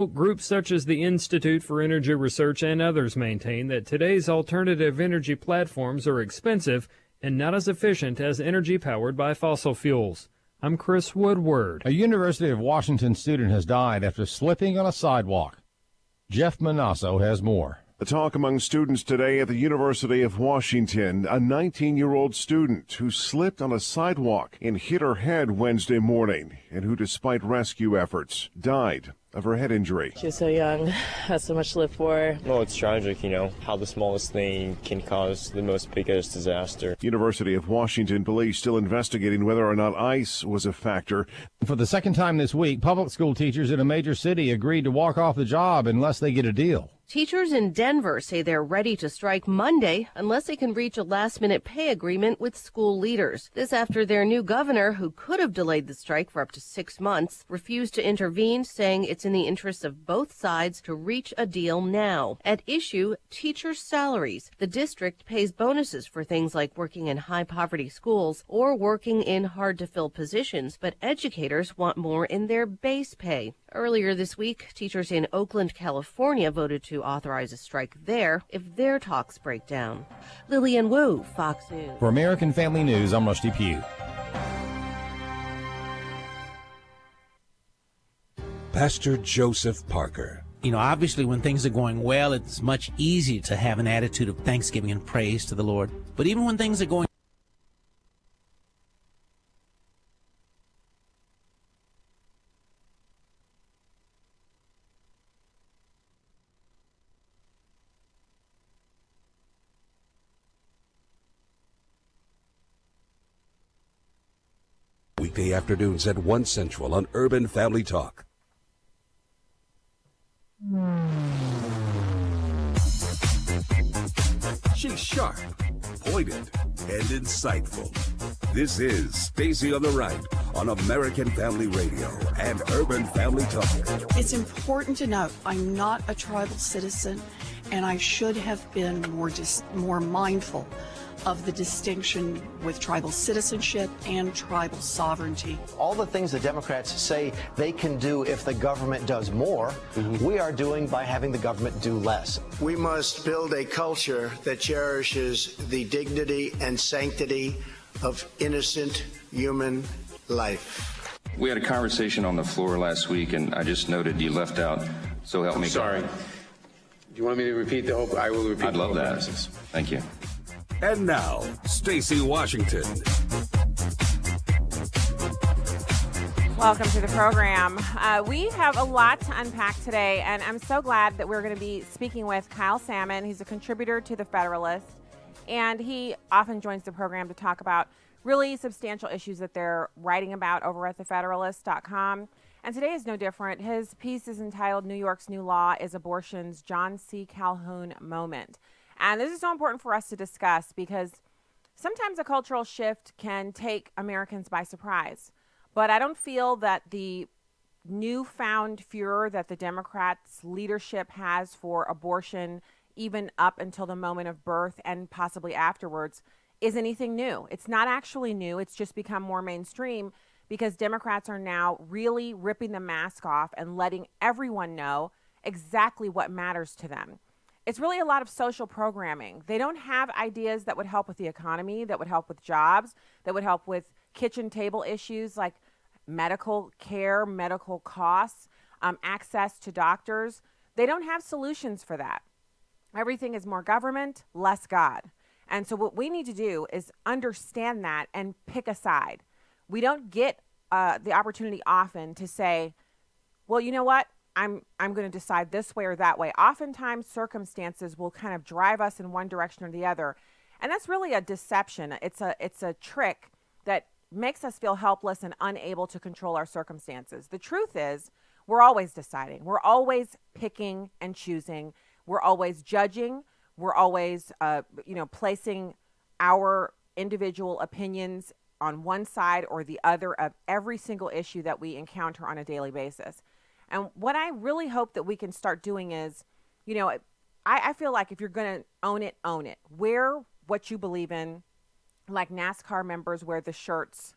Groups such as the Institute for Energy Research and others maintain that today's alternative energy platforms are expensive and not as efficient as energy powered by fossil fuels. I'm Chris Woodward. A University of Washington student has died after slipping on a sidewalk. Jeff Manasso has more. The talk among students today at the University of Washington, a 19-year-old student who slipped on a sidewalk and hit her head Wednesday morning, and who, despite rescue efforts, died of her head injury. She was so young, had so much to live for. Well, it's tragic, how the smallest thing can cause the most biggest disaster. University of Washington police still investigating whether or not ice was a factor. For the second time this week, public school teachers in a major city agreed to walk off the job unless they get a deal. Teachers in Denver say they're ready to strike Monday unless they can reach a last-minute pay agreement with school leaders. This after their new governor, who could have delayed the strike for up to 6 months, refused to intervene, saying it's in the interest of both sides to reach a deal now. At issue, teachers' salaries. The district pays bonuses for things like working in high-poverty schools or working in hard-to-fill positions, but educators want more in their base pay. Earlier this week, teachers in Oakland, California voted to authorize a strike there if their talks break down. Lillian Wu, Fox News. For American Family News, I'm Rusty Pugh. Pastor Joseph Parker. Obviously when things are going well, it's much easier to have an attitude of thanksgiving and praise to the Lord. But even when things are going Weekday afternoons at 1 Central on Urban Family Talk. She's sharp, pointed, and insightful. This is Stacy on the Right on American Family Radio and Urban Family Talk. It's important to note I'm not a tribal citizen, and I should have been more mindful of the distinction with tribal citizenship and tribal sovereignty. All the things the Democrats say they can do if the government does more, we are doing by having the government do less. We must build a culture that cherishes the dignity and sanctity of innocent human life. We had a conversation on the floor last week, and I just noted you left out, so help me. Sorry. Do you want me to repeat the whole? I will repeat. I'd love that. Process. Thank you. And now, Stacy Washington. Welcome to the program. We have a lot to unpack today, and I'm so glad that we're going to be speaking with Kyle Sammin. He's a contributor to the Federalist, and he often joins the program to talk about really substantial issues that they're writing about over at thefederalist.com. And today is no different. His piece is entitled New York's New Law is Abortion's John C. Calhoun Moment. And this is so important for us to discuss because sometimes a cultural shift can take Americans by surprise. But I don't feel that the newfound furor that the Democrats' leadership has for abortion, even up until the moment of birth and possibly afterwards, is anything new. It's not actually new. It's just become more mainstream because Democrats are now really ripping the mask off and letting everyone know exactly what matters to them. It's really a lot of social programming. They don't have ideas that would help with the economy, that would help with jobs, that would help with kitchen table issues like medical care, medical costs, access to doctors. They don't have solutions for that. Everything is more government, less God. And so what we need to do is understand that and pick a side. We don't get the opportunity often to say, well, you know what? I'm going to decide this way or that way. Oftentimes, circumstances will kind of drive us in one direction or the other. And that's really a deception. It's a trick that makes us feel helpless and unable to control our circumstances. The truth is, we're always deciding. We're always picking and choosing. We're always judging. We're always, placing our individual opinions on one side or the other of every single issue that we encounter on a daily basis. And what I really hope that we can start doing is, I feel like if you're going to own it, own it. Wear what you believe in, like NASCAR members wear the shirts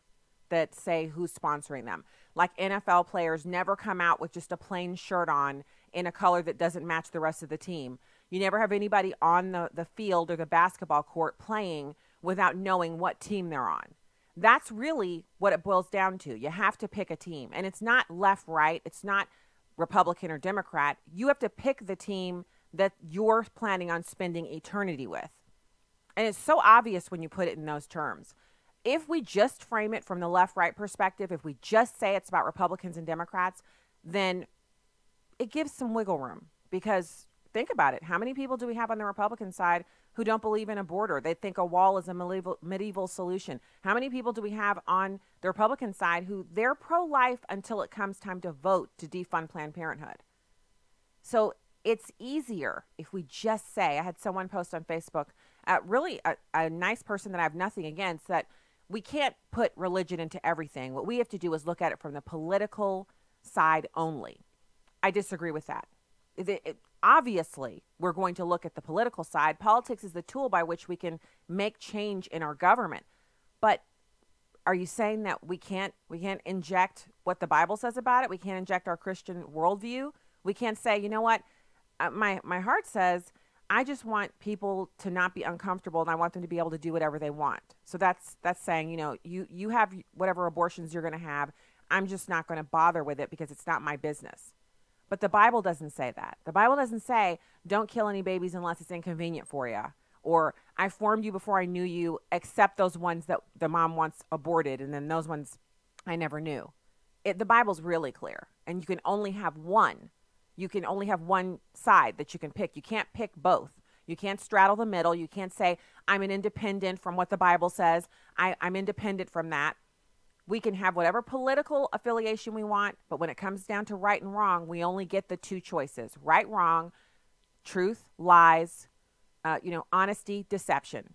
that say who's sponsoring them. Like NFL players never come out with just a plain shirt on in a color that doesn't match the rest of the team. You never have anybody on the field or the basketball court playing without knowing what team they're on. That's really what it boils down to. You have to pick a team. And it's not left, right. It's not Republican or Democrat. You have to pick the team that you're planning on spending eternity with. And it's so obvious when you put it in those terms. If we just frame it from the left-right perspective, if we just say it's about Republicans and Democrats, then it gives some wiggle room. Because think about it. How many people do we have on the Republican side who don't believe in a border? They think a wall is a medieval solution. How many people do we have on the Republican side who they're pro-life until it comes time to vote to defund Planned Parenthood? So it's easier if we just say, I had someone post on Facebook, really a nice person that I have nothing against, that we can't put religion into everything. What we have to do is look at it from the political side only. I disagree with that. Obviously, we're going to look at the political side. Politics is the tool by which we can make change in our government. But are you saying that we can't inject what the Bible says about it? We can't inject our Christian worldview? We can't say, you know what? My heart says, I just want people to not be uncomfortable, and I want them to be able to do whatever they want. So that's saying, you know, you have whatever abortions you're going to have. I'm just not going to bother with it because it's not my business. But the Bible doesn't say that. The Bible doesn't say, don't kill any babies unless it's inconvenient for you. Or, I formed you before I knew you, except those ones that the mom wants aborted, and then those ones I never knew. The Bible's really clear, and you can only have one. You can only have one side that you can pick. You can't pick both. You can't straddle the middle. You can't say, I'm an independent from what the Bible says. I'm independent from that. We can have whatever political affiliation we want, but when it comes down to right and wrong, we only get the two choices: right, wrong, truth, lies, honesty, deception.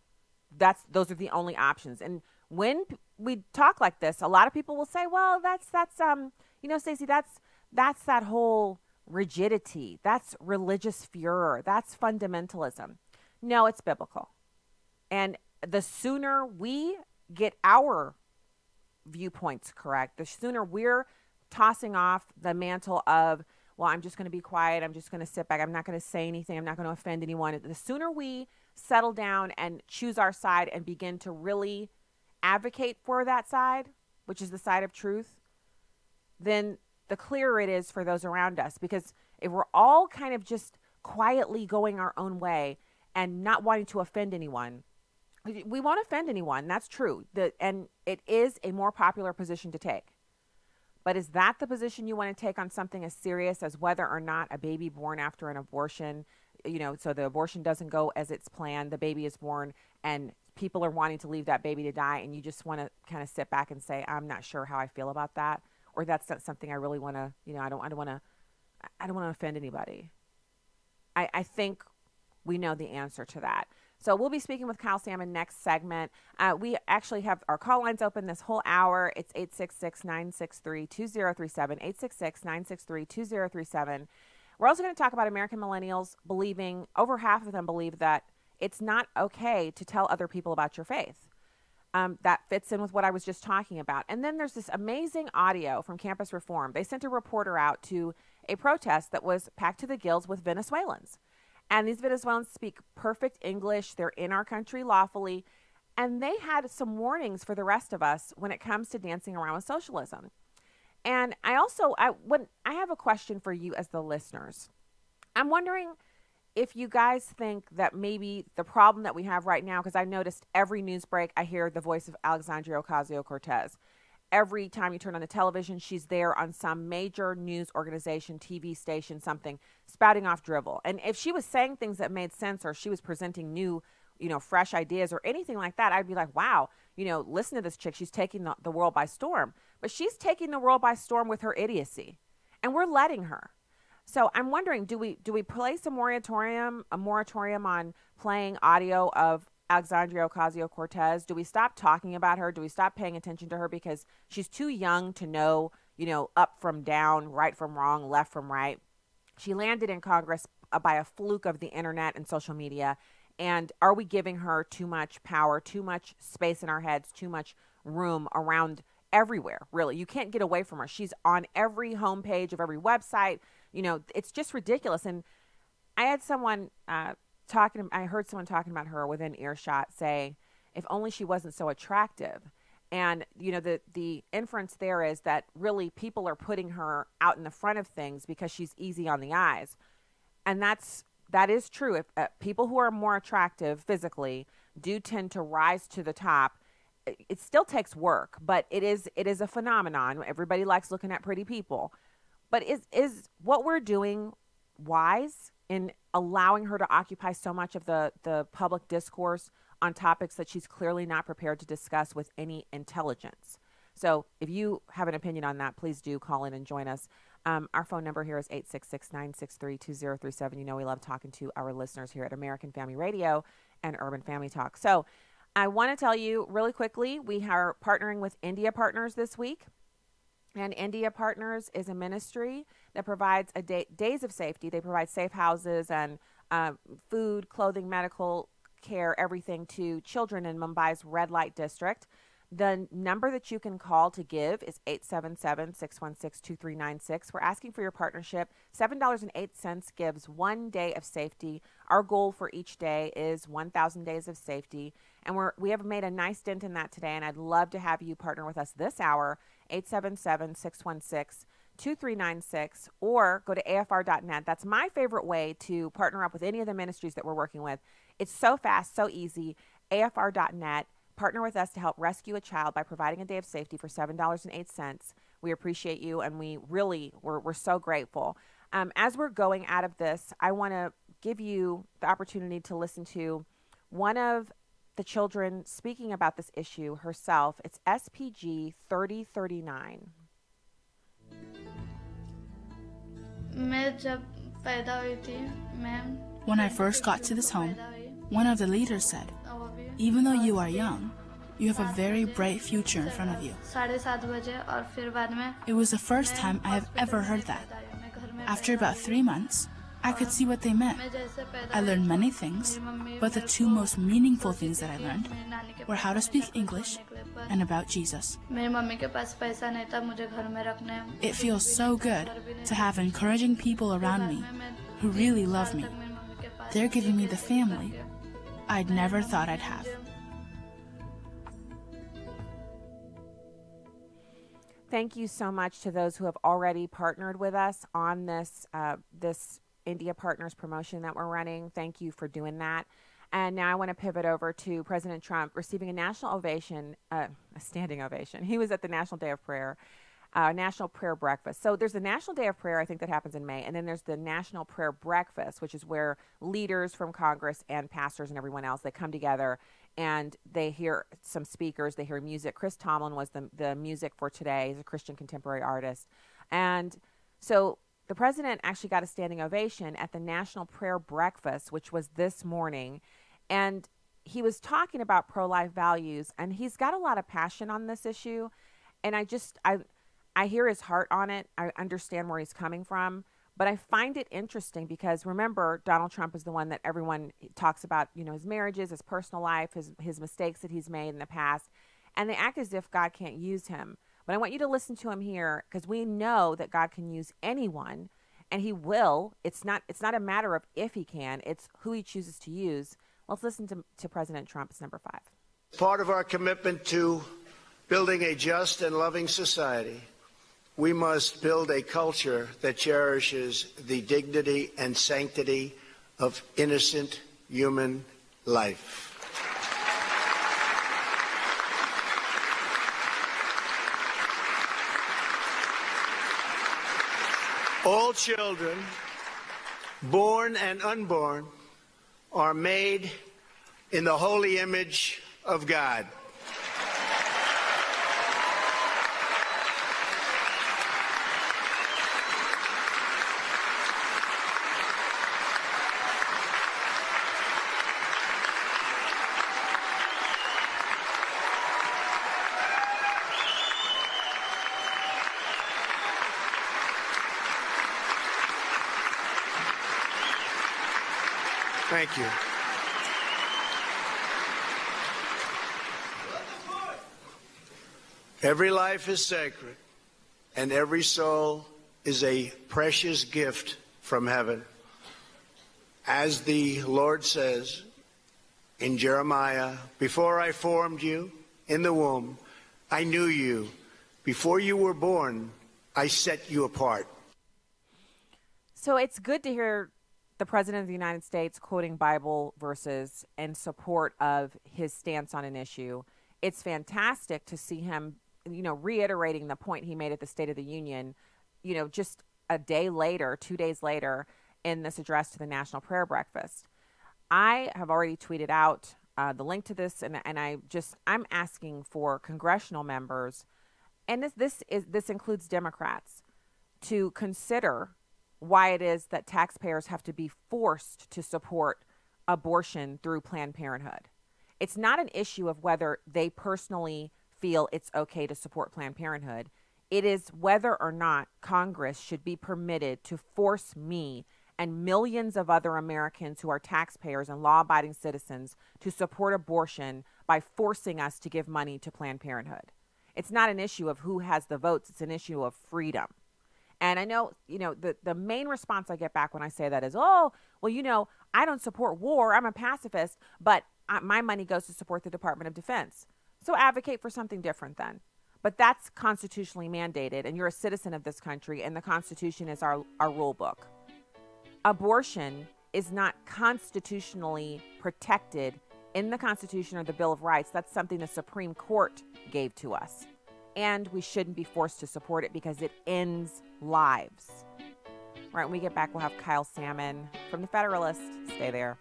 Those are the only options. And when we talk like this, a lot of people will say, well, that's Stacey, that's that whole rigidity. That's religious furor. That's fundamentalism. No, it's biblical. And the sooner we get our viewpoints correct, the sooner we're tossing off the mantle of, well, I'm just going to be quiet. I'm just going to sit back. I'm not going to say anything. I'm not going to offend anyone. The sooner we settle down and choose our side and begin to really advocate for that side, which is the side of truth, then the clearer it is for those around us. Because if we're all kind of just quietly going our own way and not wanting to offend anyone, we won't offend anyone. That's true. And it is a more popular position to take. But is that the position you want to take on something as serious as whether or not a baby born after an abortion, so the abortion doesn't go as it's planned, the baby is born, and people are wanting to leave that baby to die, and you just want to kind of sit back and say, I'm not sure how I feel about that, or that's not something I really want to, I don't want to offend anybody. I think we know the answer to that. So we'll be speaking with Kyle Sammin next segment. We actually have our call lines open this whole hour. It's 866-963-2037, 866-963-2037. We're also going to talk about American millennials believing, over half of them believe that it's not okay to tell other people about your faith. That fits in with what I was just talking about. And then there's this amazing audio from Campus Reform. They sent a reporter out to a protest that was packed to the gills with Venezuelans. And these Venezuelans speak perfect English. They're in our country lawfully. And they had some warnings for the rest of us when it comes to dancing around with socialism. And I have a question for you as the listeners. I'm wondering if you guys think that maybe the problem that we have right now, because I noticed every news break, I hear the voice of Alexandria Ocasio-Cortez. Every time you turn on the television, she's there on some major news organization, TV station, something, spouting off drivel. And if she was saying things that made sense, or she was presenting new, fresh ideas or anything like that, I'd be like, wow, listen to this chick. She's taking the world by storm. But she's taking the world by storm with her idiocy. And we're letting her. So I'm wondering, do we place a moratorium on playing audio of Alexandria Ocasio-Cortez? Do we stop talking about her? Do we stop paying attention to her because she's too young to know, up from down, right from wrong, left from right? She landed in Congress by a fluke of the internet and social media. And are we giving her too much power, too much space in our heads, too much room around everywhere, really. You can't get away from her. She's on every homepage of every website. You know, it's just ridiculous. And I had someone I heard someone talking about her within earshot say, if only she wasn't so attractive. And, you know, the inference there is that really people are putting her out in the front of things because she's easy on the eyes. And that is true. If people who are more attractive physically do tend to rise to the top, it still takes work, but it is a phenomenon. Everybody likes looking at pretty people. But is what we're doing wise in allowing her to occupy so much of the public discourse on topics that she's clearly not prepared to discuss with any intelligence? So if you have an opinion on that, please do call in and join us. Our phone number here is 866-963-2037. You know we love talking to our listeners here at American Family Radio and Urban Family Talk. So I want to tell you really quickly, we are partnering with India Partners this week. And India Partners is a ministry that provides days of safety. They provide safe houses and food, clothing, medical care, everything to children in Mumbai's red light district. The number that you can call to give is 877-616-2396. We're asking for your partnership. $7.08 gives 1 day of safety. Our goal for each day is 1,000 days of safety. And we have made a nice dent in that today, and I'd love to have you partner with us this hour, 877-616-2396, or go to afr.net. That's my favorite way to partner up with any of the ministries that we're working with. It's so fast, so easy. afr.net. Partner with us to help rescue a child by providing a day of safety for $7.08. We appreciate you, and we're so grateful. As we're going out of this, I want to give you the opportunity to listen to one of the children speaking about this issue herself. It's SPG 3039. When I first got to this home, one of the leaders said, "Even though you are young, you have a very bright future in front of you." It was the first time I have ever heard that. After about 3 months, I could see what they meant. I learned many things, but the two most meaningful things that I learned were how to speak English and about Jesus. It feels so good to have encouraging people around me who really love me. They're giving me the family I'd never thought I'd have. Thank you so much to those who have already partnered with us on this India Partners promotion that we're running. Thank you for doing that. And now I want to pivot over to President Trump receiving a national ovation, a standing ovation. He was at the National Day of Prayer, National Prayer Breakfast. So there's the National Day of Prayer, I think that happens in May, and then there's the National Prayer Breakfast, which is where leaders from Congress and pastors and everyone else, they come together and they hear some speakers, they hear music. Chris Tomlin was the music for today. He's a Christian contemporary artist. And so the president actually got a standing ovation at the National Prayer Breakfast, which was this morning. And he was talking about pro-life values, and he's got a lot of passion on this issue. And I hear his heart on it. I understand where he's coming from. But I find it interesting because, remember, Donald Trump is the one that everyone talks about, you know, his marriages, his personal life, his mistakes that he's made in the past. And they act as if God can't use him. But I want you to listen to him here because we know that God can use anyone, and he will. It's not a matter of if he can. It's who he chooses to use. Let's listen to President Trump. It's number 5. Part of our commitment to building a just and loving society, we must build a culture that cherishes the dignity and sanctity of innocent human life. All children, born and unborn, are made in the holy image of God. Thank you. Every life is sacred, and every soul is a precious gift from heaven. As the Lord says in Jeremiah, before I formed you in the womb, I knew you. Before you were born, I set you apart. So it's good to hear the President of the United States quoting Bible verses in support of his stance on an issue. It's fantastic to see him, reiterating the point he made at the State of the Union, just a day later, 2 days later, in this address to the National Prayer Breakfast. I have already tweeted out the link to this, and I'm asking for congressional members, and this includes Democrats, to consider why it is that taxpayers have to be forced to support abortion through Planned Parenthood. It's not an issue of whether they personally feel it's okay to support Planned Parenthood. It is whether or not Congress should be permitted to force me and millions of other Americans who are taxpayers and law-abiding citizens to support abortion by forcing us to give money to Planned Parenthood. It's not an issue of who has the votes. It's an issue of freedom. And I know, the main response I get back when I say that is, I don't support war. I'm a pacifist, but my money goes to support the Department of Defense. So advocate for something different then. But that's constitutionally mandated, and you're a citizen of this country, and the Constitution is our rule book. Abortion is not constitutionally protected in the Constitution or the Bill of Rights. That's something the Supreme Court gave to us. And we shouldn't be forced to support it because it ends lives. All right, when we get back, we'll have Kyle Sammin from the Federalist. Stay there.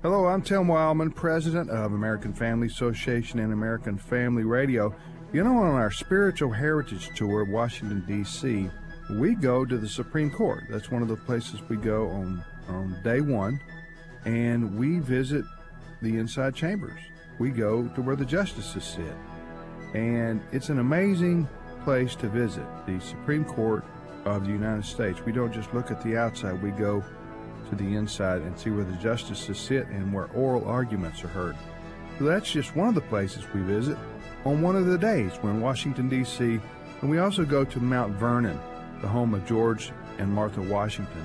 Hello, I'm Tim Wildman, president of American Family Association and American Family Radio. On our Spiritual Heritage Tour of Washington, D.C., we go to the Supreme Court. That's one of the places we go on day one, and we visit the inside chambers. We go to where the justices sit, and it's an amazing place to visit, the Supreme Court of the United States. We don't just look at the outside, we go to the inside and see where the justices sit and where oral arguments are heard. So that's just one of the places we visit. On one of the days, we're in Washington, D.C., and we also go to Mount Vernon, the home of George and Martha Washington.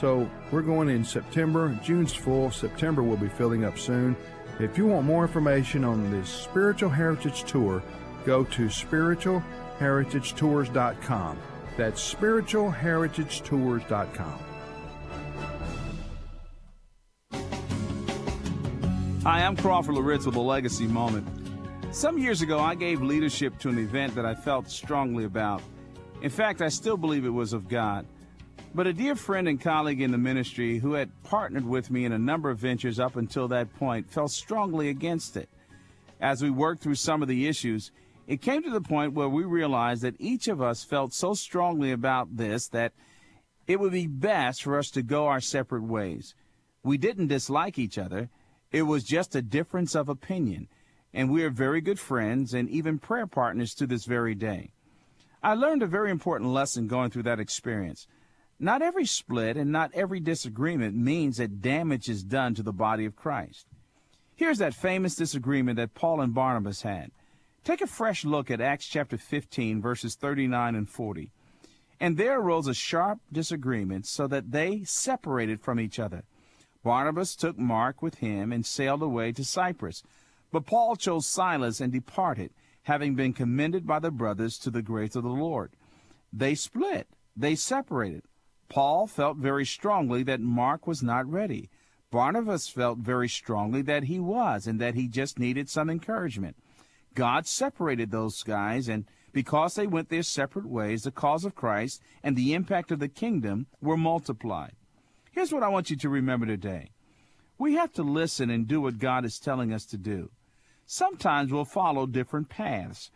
So we're going in September. June's full. September will be filling up soon. If you want more information on this Spiritual Heritage Tour, go to spiritualheritagetours.com. That's spiritualheritagetours.com. Hi, I'm Crawford Loritz with a Legacy Moment. Some years ago, I gave leadership to an event that I felt strongly about. In fact, I still believe it was of God. But a dear friend and colleague in the ministry who had partnered with me in a number of ventures up until that point felt strongly against it. As we worked through some of the issues, it came to the point where we realized that each of us felt so strongly about this that it would be best for us to go our separate ways. We didn't dislike each other. It was just a difference of opinion. And we are very good friends and even prayer partners to this very day. I learned a very important lesson going through that experience. Not every split and not every disagreement means that damage is done to the body of Christ. Here's that famous disagreement that Paul and Barnabas had. Take a fresh look at Acts chapter 15, verses 39 and 40. And there arose a sharp disagreement so that they separated from each other. Barnabas took Mark with him and sailed away to Cyprus. But Paul chose Silas and departed, having been commended by the brothers to the grace of the Lord. They split. They separated. Paul felt very strongly that Mark was not ready. Barnabas felt very strongly that he was and that he just needed some encouragement. God separated those guys, and because they went their separate ways, the cause of Christ and the impact of the kingdom were multiplied. Here's what I want you to remember today. We have to listen and do what God is telling us to do. Sometimes we'll follow different paths.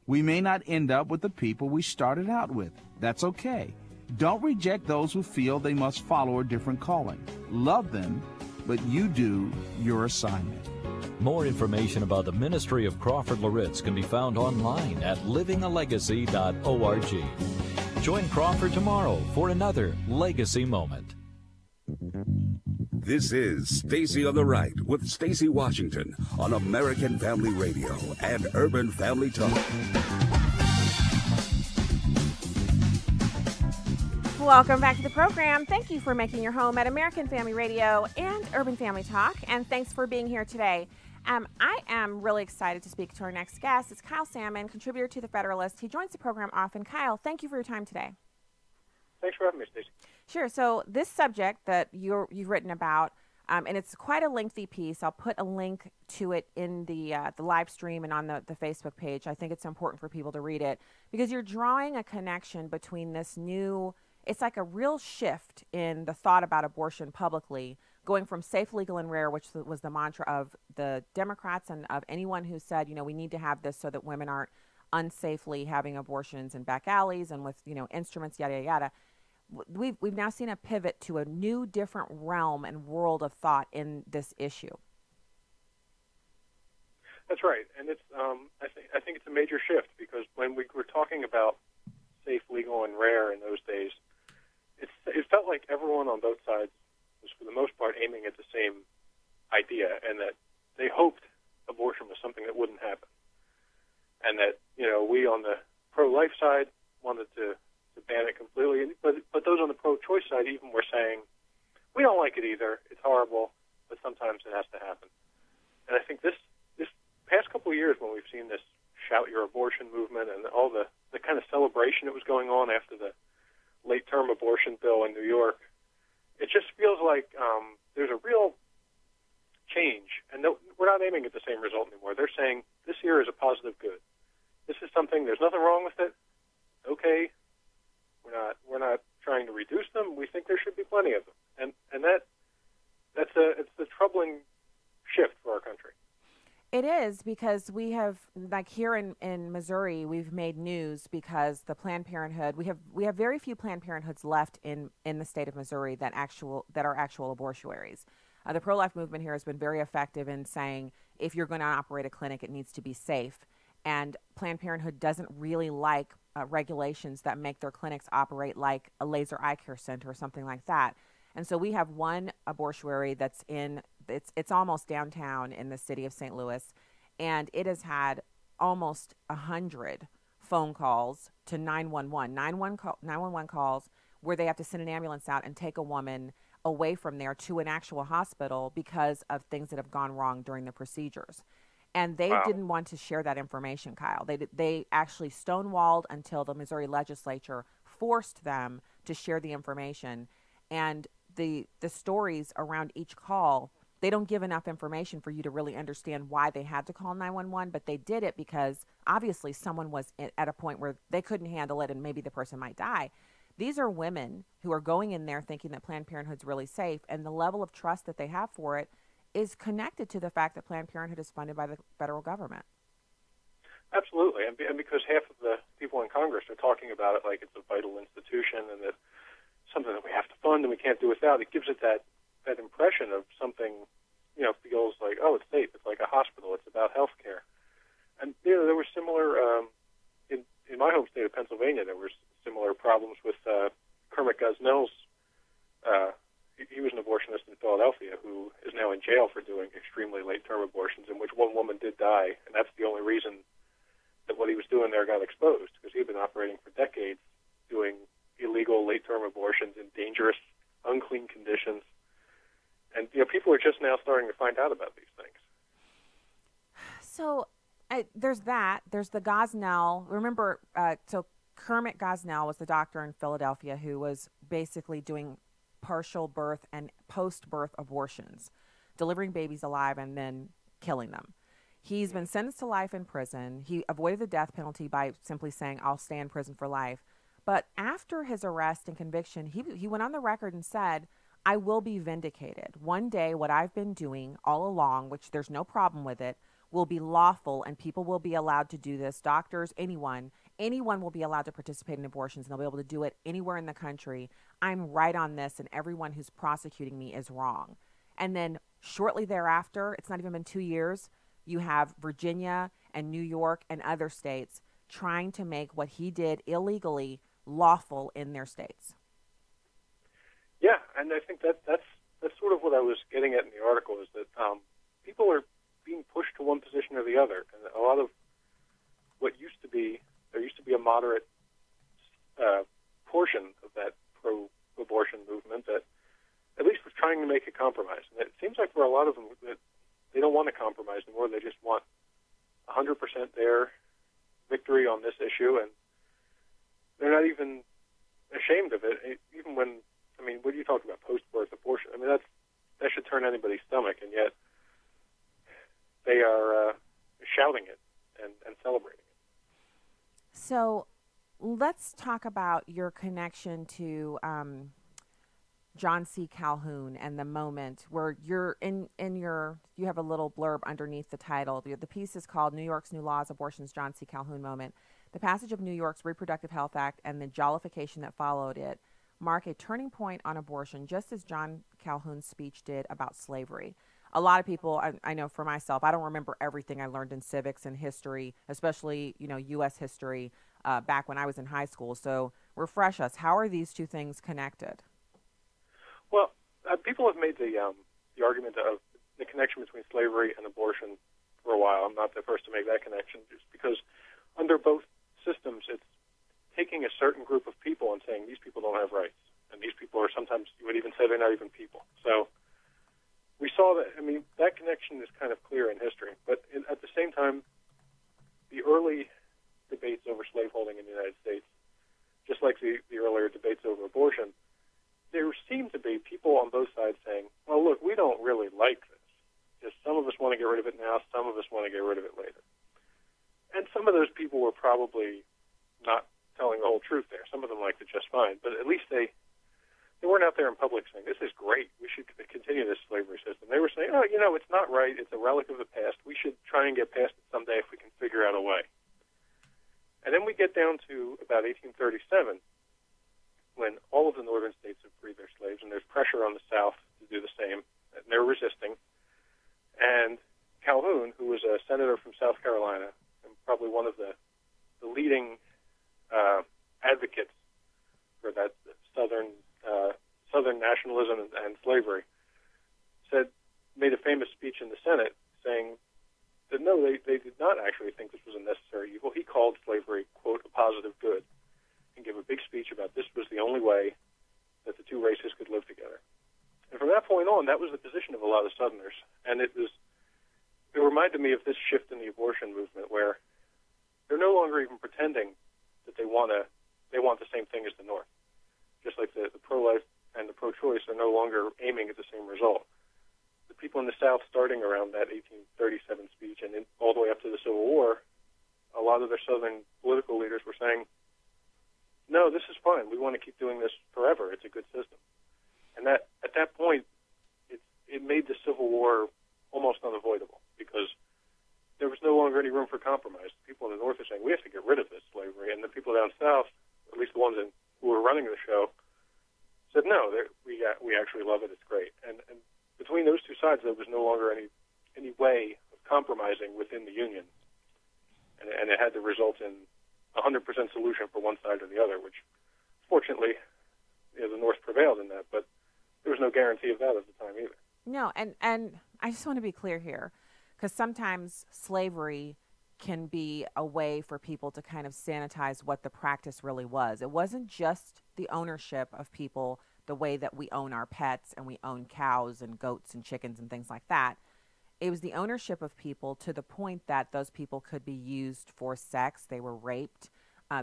We may not end up with the people we started out with. That's okay. Don't reject those who feel they must follow a different calling. Love them, but you do your assignment. More information about the ministry of Crawford Loritz can be found online at livingalegacy.org. Join Crawford tomorrow for another Legacy Moment. This is Stacy on the Right with Stacy Washington on American Family Radio and Urban Family Talk. Welcome back to the program. Thank you for making your home at American Family Radio and Urban Family Talk, and thanks for being here today. I am really excited to speak to our next guest. It's Kyle Sammin, contributor to the Federalist. He joins the program often. Kyle, thank you for your time today. Thanks for having me, Stacey. Sure. So this subject that you've written about, and it's quite a lengthy piece. I'll put a link to it in the live stream and on the Facebook page. I think it's important for people to read it because you're drawing a connection between this new, it's like a real shift in the thought about abortion publicly, going from safe, legal, and rare, which was the mantra of the Democrats and of anyone who said, we need to have this so that women aren't unsafely having abortions in back alleys and with, instruments, yada, yada, yada. We've now seen a pivot to a new, different realm and world of thought in this issue. That's right, and it's I think it's a major shift because when we were talking about safe, legal, and rare in those days, it felt like everyone on both sides was, for the most part, aiming at the same idea, and that they hoped abortion was something that wouldn't happen, and that we on the pro-life side wanted to ban it completely, but those on the pro-choice side even were saying, we don't like it either, it's horrible, but sometimes it has to happen. And I think this past couple of years when we've seen this shout your abortion movement and all the kind of celebration that was going on after the late-term abortion bill in New York, it just feels like there's a real change, and we're not aiming at the same result anymore. They're saying this here is a positive good. This is something, there's nothing wrong with it. Okay, we're not trying to reduce them. We think there should be plenty of them, and it's a troubling shift for our country. It is because we have, like here in Missouri, we've made news because the Planned Parenthood, we have very few Planned Parenthoods left in the state of Missouri that are actual abortuaries. The pro-life movement here has been very effective in saying if you're going to operate a clinic, it needs to be safe. And Planned Parenthood doesn't really like regulations that make their clinics operate like a laser eye care center or something like that. And so we have one abortuary that's it's almost downtown in the city of St. Louis, and it has had almost 100 phone calls to 911 calls where they have to send an ambulance out and take a woman away from there to an actual hospital because of things that have gone wrong during the procedures. And they didn't want to share that information, Kyle. They actually stonewalled until the Missouri legislature forced them to share the information. And the stories around each call, they don't give enough information for you to really understand why they had to call 911, but they did it because obviously someone was at a point where they couldn't handle it and maybe the person might die. These are women who are going in there thinking that Planned Parenthood's really safe, and the level of trust that they have for it is connected to the fact that Planned Parenthood is funded by the federal government. Absolutely, and because half of the people in Congress are talking about it like it's a vital institution and that something that we have to fund and we can't do without, it gives it that impression of something, feels like, oh, it's safe, it's like a hospital, it's about health care. And there were similar, in my home state of Pennsylvania, there were similar problems with Kermit Gosnell's, he was an abortionist in Philadelphia who is now in jail for doing extremely late-term abortions, in which one woman did die, and that's the only reason that what he was doing there got exposed, because he had been operating for decades doing illegal late-term abortions in dangerous, unclean conditions. And people are just now starting to find out about these things. So there's that. There's the Gosnell. Remember, so Kermit Gosnell was the doctor in Philadelphia who was basically doing partial birth and post-birth abortions, delivering babies alive and then killing them. He's been sentenced to life in prison. He avoided the death penalty by simply saying, I'll stay in prison for life. But after his arrest and conviction, he went on the record and said, I will be vindicated. One day, what I've been doing all along, which there's no problem with it, will be lawful and people will be allowed to do this. Doctors, anyone will be allowed to participate in abortions and they'll be able to do it anywhere in the country. I'm right on this and everyone who's prosecuting me is wrong. And then shortly thereafter, it's not even been 2 years, you have Virginia and New York and other states trying to make what he did illegally lawful in their states. Yeah, and I think that's sort of what I was getting at in the article, is that people are being pushed to one position or the other, and a lot of what there used to be a moderate portion of that pro-abortion movement that at least was trying to make a compromise. And it seems like for a lot of them that they don't want to compromise anymore. They just want 100% their victory on this issue, and they're not even ashamed of it. Even when, when you talk about post-birth abortion, that should turn anybody's stomach, and yet they are shouting it and celebrating it. So let's talk about your connection to John C. Calhoun and the moment where you're you have a little blurb underneath the title. The piece is called New York's New Laws, Abortion's John C. Calhoun Moment. The passage of New York's Reproductive Health Act and the jollification that followed it mark a turning point on abortion, just as John Calhoun's speech did about slavery. A lot of people, I know for myself, I don't remember everything I learned in civics and history, especially, U.S. history back when I was in high school. So refresh us. How are these two things connected? Well, people have made the argument of the connection between slavery and abortion for a while. I'm not the first to make that connection, just because under both systems, it's taking a certain group of people and saying these people don't have rights, and these people are, sometimes you would even say they're not even people. So we saw that. That connection is kind of clear in history, but at the same time, the early debates over slaveholding in the United States, just like the earlier debates over abortion, there seemed to be people on both sides saying, well, look, we don't really like this. Just some of us want to get rid of it now, some of us want to get rid of it later. And some of those people were probably not telling the whole truth there. Some of them liked it just fine, but at least they weren't out there in public saying, this is great, we should continue this slavery system. They were saying, oh, it's not right, it's a relic of the past, we should try and get past it someday if we can figure out a way. And then we get down to about 1837, when all of the northern states have freed their slaves, and there's pressure on the South to do the same, and they're resisting. And Calhoun, who was a senator from South Carolina, and probably one of the leading advocates for that Southern nationalism and slavery, made a famous speech in the Senate saying that no, they did not actually think this was a necessary evil. He called slavery, quote, a positive good, and gave a big speech about this was the only way that the two races could live together. And from that point on, that was the position of a lot of Southerners. And it reminded me of this shift in the abortion movement, where they're no longer even pretending that they want the same thing as the North. Just like the pro-life and the pro-choice are no longer aiming at the same result. The people in the South, starting around that 1837 speech and all the way up to the Civil War, a lot of their Southern political leaders were saying, no, this is fine. We want to keep doing this forever. It's a good system. And that at that point, it made the Civil War almost unavoidable, because there was no longer any room for compromise. People in the North are saying, we have to get rid of this slavery. And the people down South, at least the ones who were running the show, said, no, we actually love it. It's great. And between those two sides, there was no longer any way of compromising within the Union. And it had to result in 100% solution for one side or the other, which fortunately, the North prevailed in that, but there was no guarantee of that at the time either. No, and I just want to be clear here, because sometimes slavery can be a way for people to kind of sanitize what the practice really was. It wasn't just the ownership of people the way that we own our pets and we own cows and goats and chickens and things like that. It was the ownership of people to the point that those people could be used for sex. They were raped.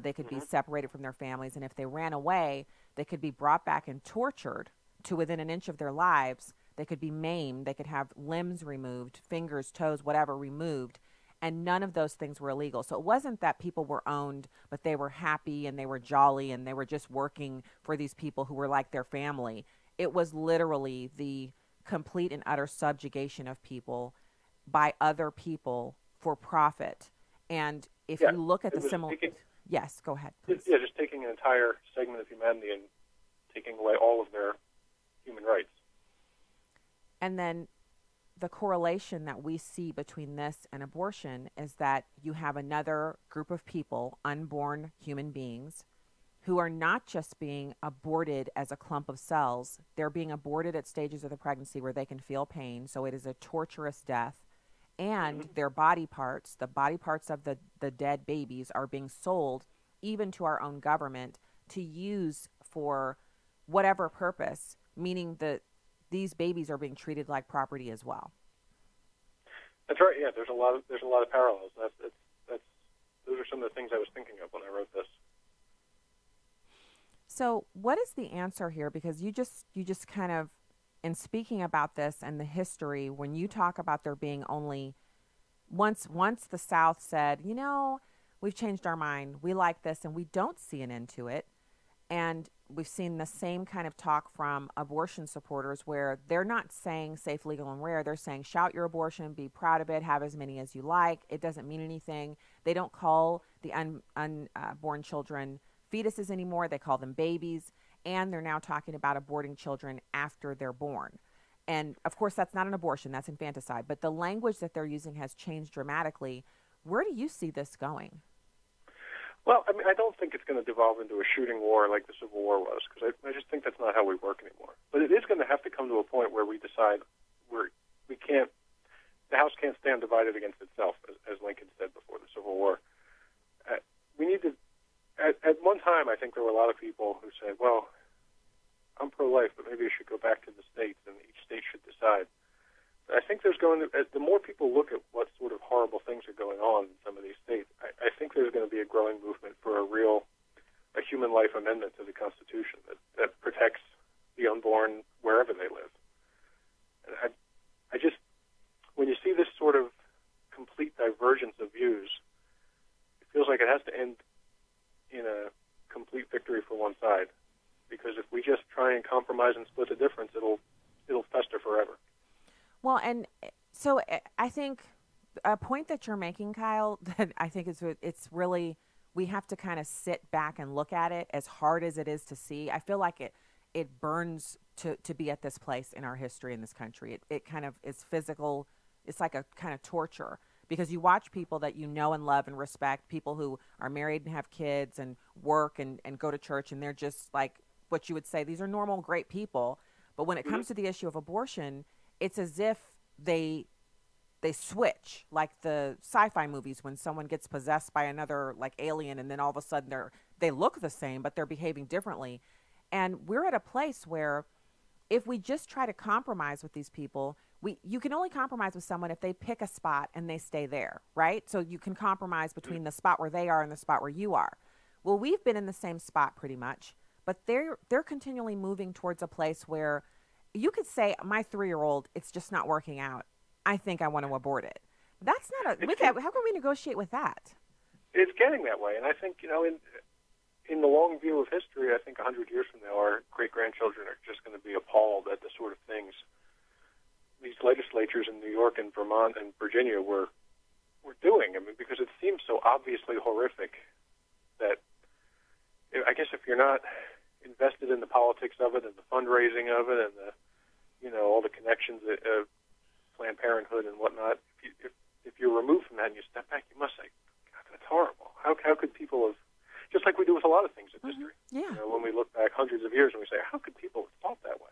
They could be separated from their families. And if they ran away, they could be brought back and tortured to within an inch of their lives. They could be maimed. They could have limbs removed, fingers, toes, whatever removed. And none of those things were illegal. So it wasn't that people were owned, but they were happy and they were jolly and they were just working for these people who were like their family. It was literally the complete and utter subjugation of people by other people for profit. And if you look at the similar... Yes, go ahead, please. Yeah, just taking an entire segment of humanity and taking away all of their human rights. And then the correlation that we see between this and abortion is that you have another group of people, unborn human beings, who are not just being aborted as a clump of cells. They're being aborted at stages of the pregnancy where they can feel pain. So it is a torturous death. And their body parts, the body parts of the dead babies, are being sold even to our own government to use for whatever purpose, meaning that these babies are being treated like property as well. That's right. Yeah, there's a lot of parallels. Those are some of the things I was thinking of when I wrote this. So, what is the answer here? Because you just kind of, in speaking about this and the history, when you talk about there being only once the South said, you know, we've changed our mind, we like this, and we don't see an end to it. And we've seen the same kind of talk from abortion supporters where they're not saying safe, legal, and rare. They're saying shout your abortion, be proud of it, have as many as you like. It doesn't mean anything. They don't call the unborn children fetuses anymore. They call them babies. And they're now talking about aborting children after they're born. And, of course, that's not an abortion. That's infanticide. But the language that they're using has changed dramatically. Where do you see this going? Well, I mean, I don't think it's going to devolve into a shooting war like the Civil War was, because I just think that's not how we work anymore. But it is going to have to come to a point where we decide we can't, the House can't stand divided against itself, as Lincoln said before the Civil War. We need to, at one time, I think there were a lot of people who said, well, I'm pro-life, but maybe I should go back to the states and each state should decide. I think there's going to, the more people look at what sort of horrible things are going on in some of these states, I think there's going to be a growing movement for a human life amendment to the Constitution that protects the unborn wherever they live. And I just, when you see this sort of complete divergence of views, it feels like it has to end in a complete victory for one side. Because if we just try and compromise and split the difference, it'll fester forever. Well, and so I think a point that you're making, Kyle, that I think it's really, we have to kind of sit back and look at it, as hard as it is to see. I feel like it burns to be at this place in our history in this country. It kind of is physical. It's like a kind of torture, because you watch people that you know and love and respect, people who are married and have kids and work and go to church, and they're just like what you would say, these are normal, great people. But when it comes to the issue of abortion, it's as if they switch, like the sci-fi movies when someone gets possessed by another like alien, and then all of a sudden they look the same, but they're behaving differently. And we're at a place where if we just try to compromise with these people, you can only compromise with someone if they pick a spot and they stay there, right? So you can compromise between the spot where they are and the spot where you are. Well, we've been in the same spot pretty much, but they're continually moving towards a place where you could say, my 3-year-old, it's just not working out. I think I want to abort it. That's not how can we negotiate with that? It's getting that way. And I think, in the long view of history, I think 100 years from now, our great-grandchildren are just going to be appalled at the sort of things these legislatures in New York and Vermont and Virginia were doing. I mean, because it seems so obviously horrific that, I guess if you're not invested in the politics of it and the fundraising of it and all the connections of Planned Parenthood and whatnot, if you're removed from that and you step back, you must say, God, that's horrible. How could people have, just like we do with a lot of things in history. Yeah. When we look back hundreds of years and we say, how could people have thought that way?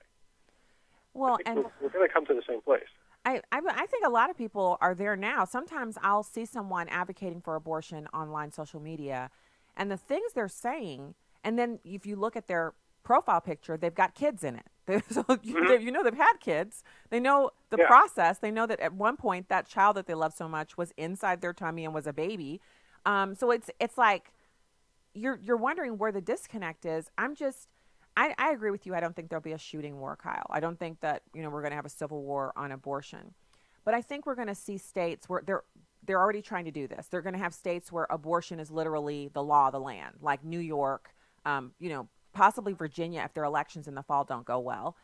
Well, and we're going to come to the same place. I think a lot of people are there now. Sometimes I'll see someone advocating for abortion online, social media, and the things they're saying, and then if you look at their profile picture, they've got kids in it. So they've had kids. They know the process. They know that at one point that child that they love so much was inside their tummy and was a baby. So it's like you're wondering where the disconnect is. I agree with you. I don't think there'll be a shooting war, Kyle. I don't think that we're going to have a civil war on abortion, but I think we're going to see states where they're already trying to do this. They're going to have states where abortion is literally the law of the land, like New York, possibly Virginia if their elections in the fall don't go well.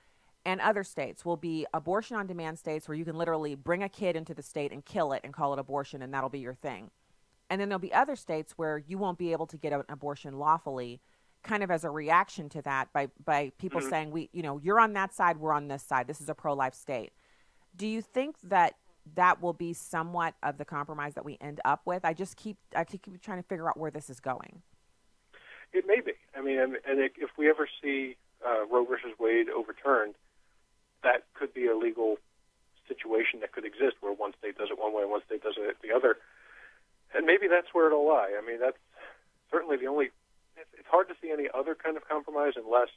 And other states will be abortion on demand states where you can literally bring a kid into the state and kill it and call it abortion, and that'll be your thing. And then there'll be other states where you won't be able to get an abortion lawfully, kind of as a reaction to that by people saying, you're on that side, we're on this side. This is a pro-life state. Do you think that will be somewhat of the compromise that we end up with? I keep trying to figure out where this is going. It may be. I mean, and if we ever see Roe versus Wade overturned, that could be a legal situation that could exist where one state does it one way and one state does it the other. And maybe that's where it'll lie. I mean, that's certainly the only... It's hard to see any other kind of compromise unless...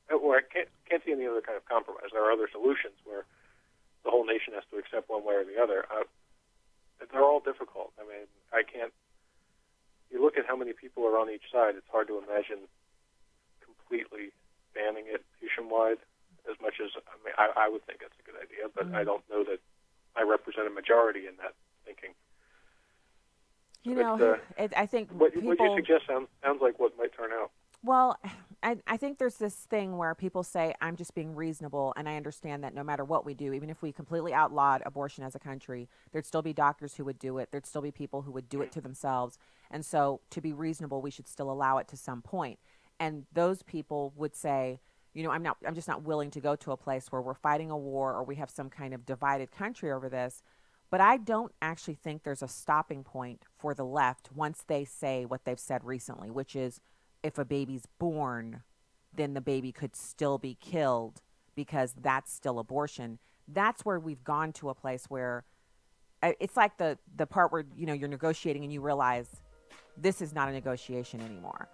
Or I can't see any other kind of compromise. There are other solutions where the whole nation has to accept one way or the other. They're all difficult. I mean, I can't... You look at how many people are on each side, it's hard to imagine completely banning it nationwide as much as... I mean, I would think that's a good idea, but I don't know that I represent a majority in that thinking. You know, I think what people... you suggest sounds like what might turn out. Well, I think there's this thing where people say, I'm just being reasonable, and I understand that no matter what we do, even if we completely outlawed abortion as a country, there'd still be doctors who would do it. There'd still be people who would do it to themselves. And so to be reasonable, we should still allow it to some point. And those people would say, you know, I'm just not willing to go to a place where we're fighting a war or we have some kind of divided country over this. But I don't actually think there's a stopping point for the left once they say what they've said recently, which is, if a baby's born, then the baby could still be killed because that's still abortion. That's where we've gone to a place where it's like the part where, you know, you're negotiating and you realize this is not a negotiation anymore.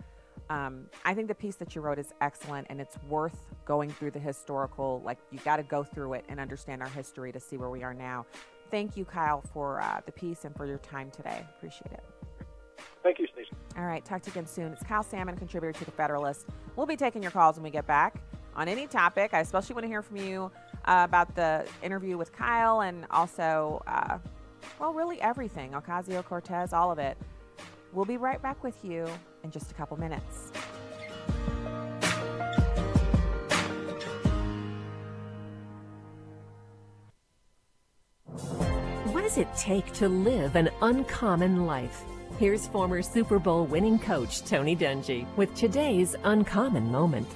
I think the piece that you wrote is excellent, and it's worth going through the historical, like you got to go through it and understand our history to see where we are now. Thank you, Kyle, for the piece and for your time today. Appreciate it. Thank you, Stacey. All right, talk to you again soon. It's Kyle Sammin, contributor to the Federalist. We'll be taking your calls when we get back on any topic. I especially want to hear from you about the interview with Kyle and also, well, really everything. Ocasio-Cortez, all of it. We'll be right back with you in just a couple minutes. What does it take to live an uncommon life? Here's former Super Bowl winning coach Tony Dungy with today's uncommon moment.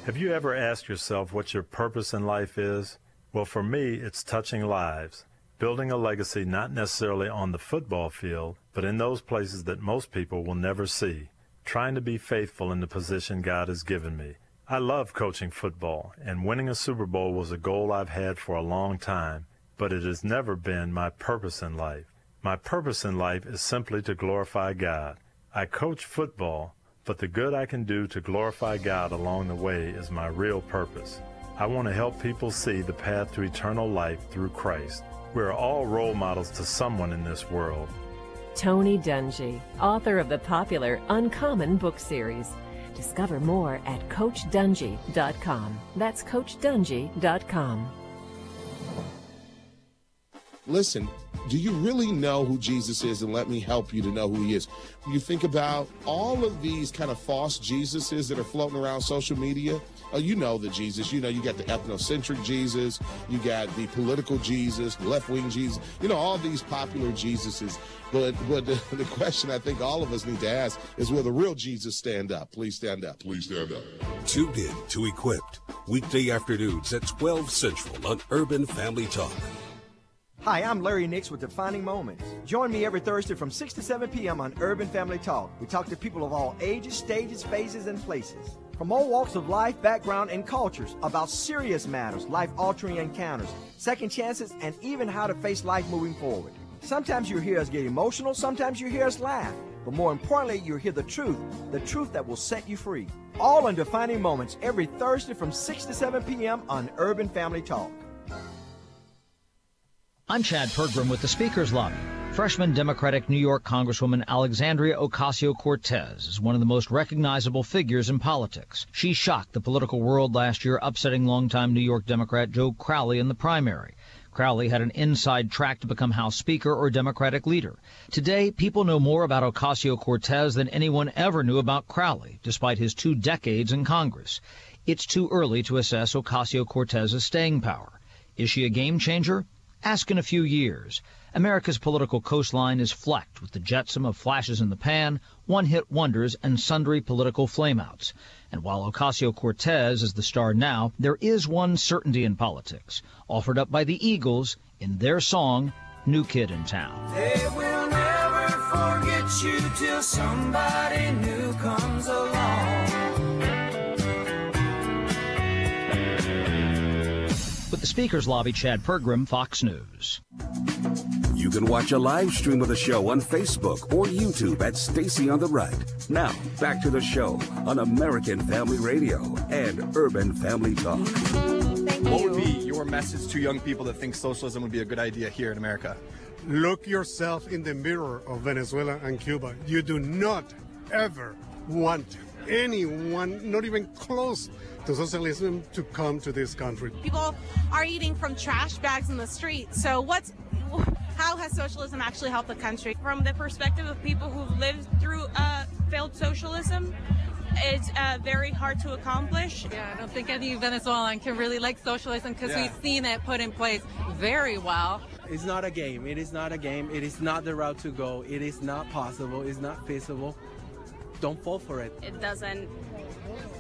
Have you ever asked yourself what your purpose in life is? Well, for me, it's touching lives, building a legacy not necessarily on the football field, but in those places that most people will never see, trying to be faithful in the position God has given me. I love coaching football, and winning a Super Bowl was a goal I've had for a long time, but it has never been my purpose in life. My purpose in life is simply to glorify God. I coach football, but the good I can do to glorify God along the way is my real purpose. I want to help people see the path to eternal life through Christ. We are all role models to someone in this world. Tony Dungy, author of the popular Uncommon book series. Discover more at CoachDungy.com. That's CoachDungy.com. Listen, do you really know who Jesus is? And let me help you to know who he is. When you think about all of these kind of false Jesuses that are floating around social media, you know the Jesus. You know, you got the ethnocentric Jesus, you got the political Jesus, left-wing Jesus, you know, all these popular Jesuses. But the question I think all of us need to ask is, will the real Jesus stand up? Please stand up. Please stand up. Tuned in to Equipped, weekday afternoons at 12 Central on Urban Family Talk. Hi, I'm Larry Nix with Defining Moments. Join me every Thursday from 6 to 7 p.m. on Urban Family Talk. We talk to people of all ages, stages, phases, and places. From all walks of life, background, and cultures about serious matters, life-altering encounters, second chances, and even how to face life moving forward. Sometimes you hear us get emotional, sometimes you hear us laugh. But more importantly, you'll hear the truth that will set you free. All on Defining Moments every Thursday from 6 to 7 p.m. on Urban Family Talk. I'm Chad Pergram with the Speaker's Lobby. Freshman Democratic New York Congresswoman Alexandria Ocasio-Cortez is one of the most recognizable figures in politics. She shocked the political world last year, upsetting longtime New York Democrat Joe Crowley in the primary. Crowley had an inside track to become House Speaker or Democratic leader. Today, people know more about Ocasio-Cortez than anyone ever knew about Crowley, despite his 2 decades in Congress. It's too early to assess Ocasio-Cortez's staying power. Is she a game changer? Ask in a few years. America's political coastline is flecked with the jetsam of flashes in the pan, one-hit wonders, and sundry political flameouts. And while Ocasio-Cortez is the star now, there is one certainty in politics, offered up by the Eagles in their song, New Kid in Town. They will never forget you till somebody new comes along. the Speaker's Lobby, Chad Pergram, Fox News. You can watch a live stream of the show on Facebook or YouTube at Stacy on the Right. Now, back to the show on American Family Radio and Urban Family Talk. What would be your message to young people that think socialism would be a good idea here in America? Look yourself in the mirror of Venezuela and Cuba. You do not ever want anyone, not even close to socialism, to come to this country. People are eating from trash bags in the street. So how has socialism actually helped the country? From the perspective of people who've lived through failed socialism, it's very hard to accomplish. Yeah, I don't think any Venezuelan can really like socialism because we've seen it put in place very well. It's not a game. It is not a game. It is not the route to go. It is not possible. It's not feasible. Don't fall for it. It doesn't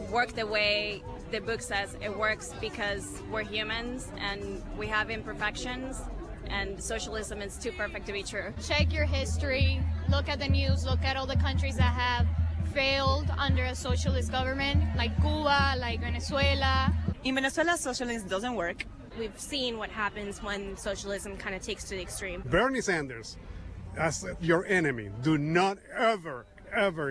work the way the book says it works because we're humans and we have imperfections, and socialism is too perfect to be true. Check your history, look at the news, look at all the countries that have failed under a socialist government, like Cuba, like Venezuela. In Venezuela, socialism doesn't work. We've seen what happens when socialism kind of takes to the extreme. Bernie Sanders, as your enemy, do not ever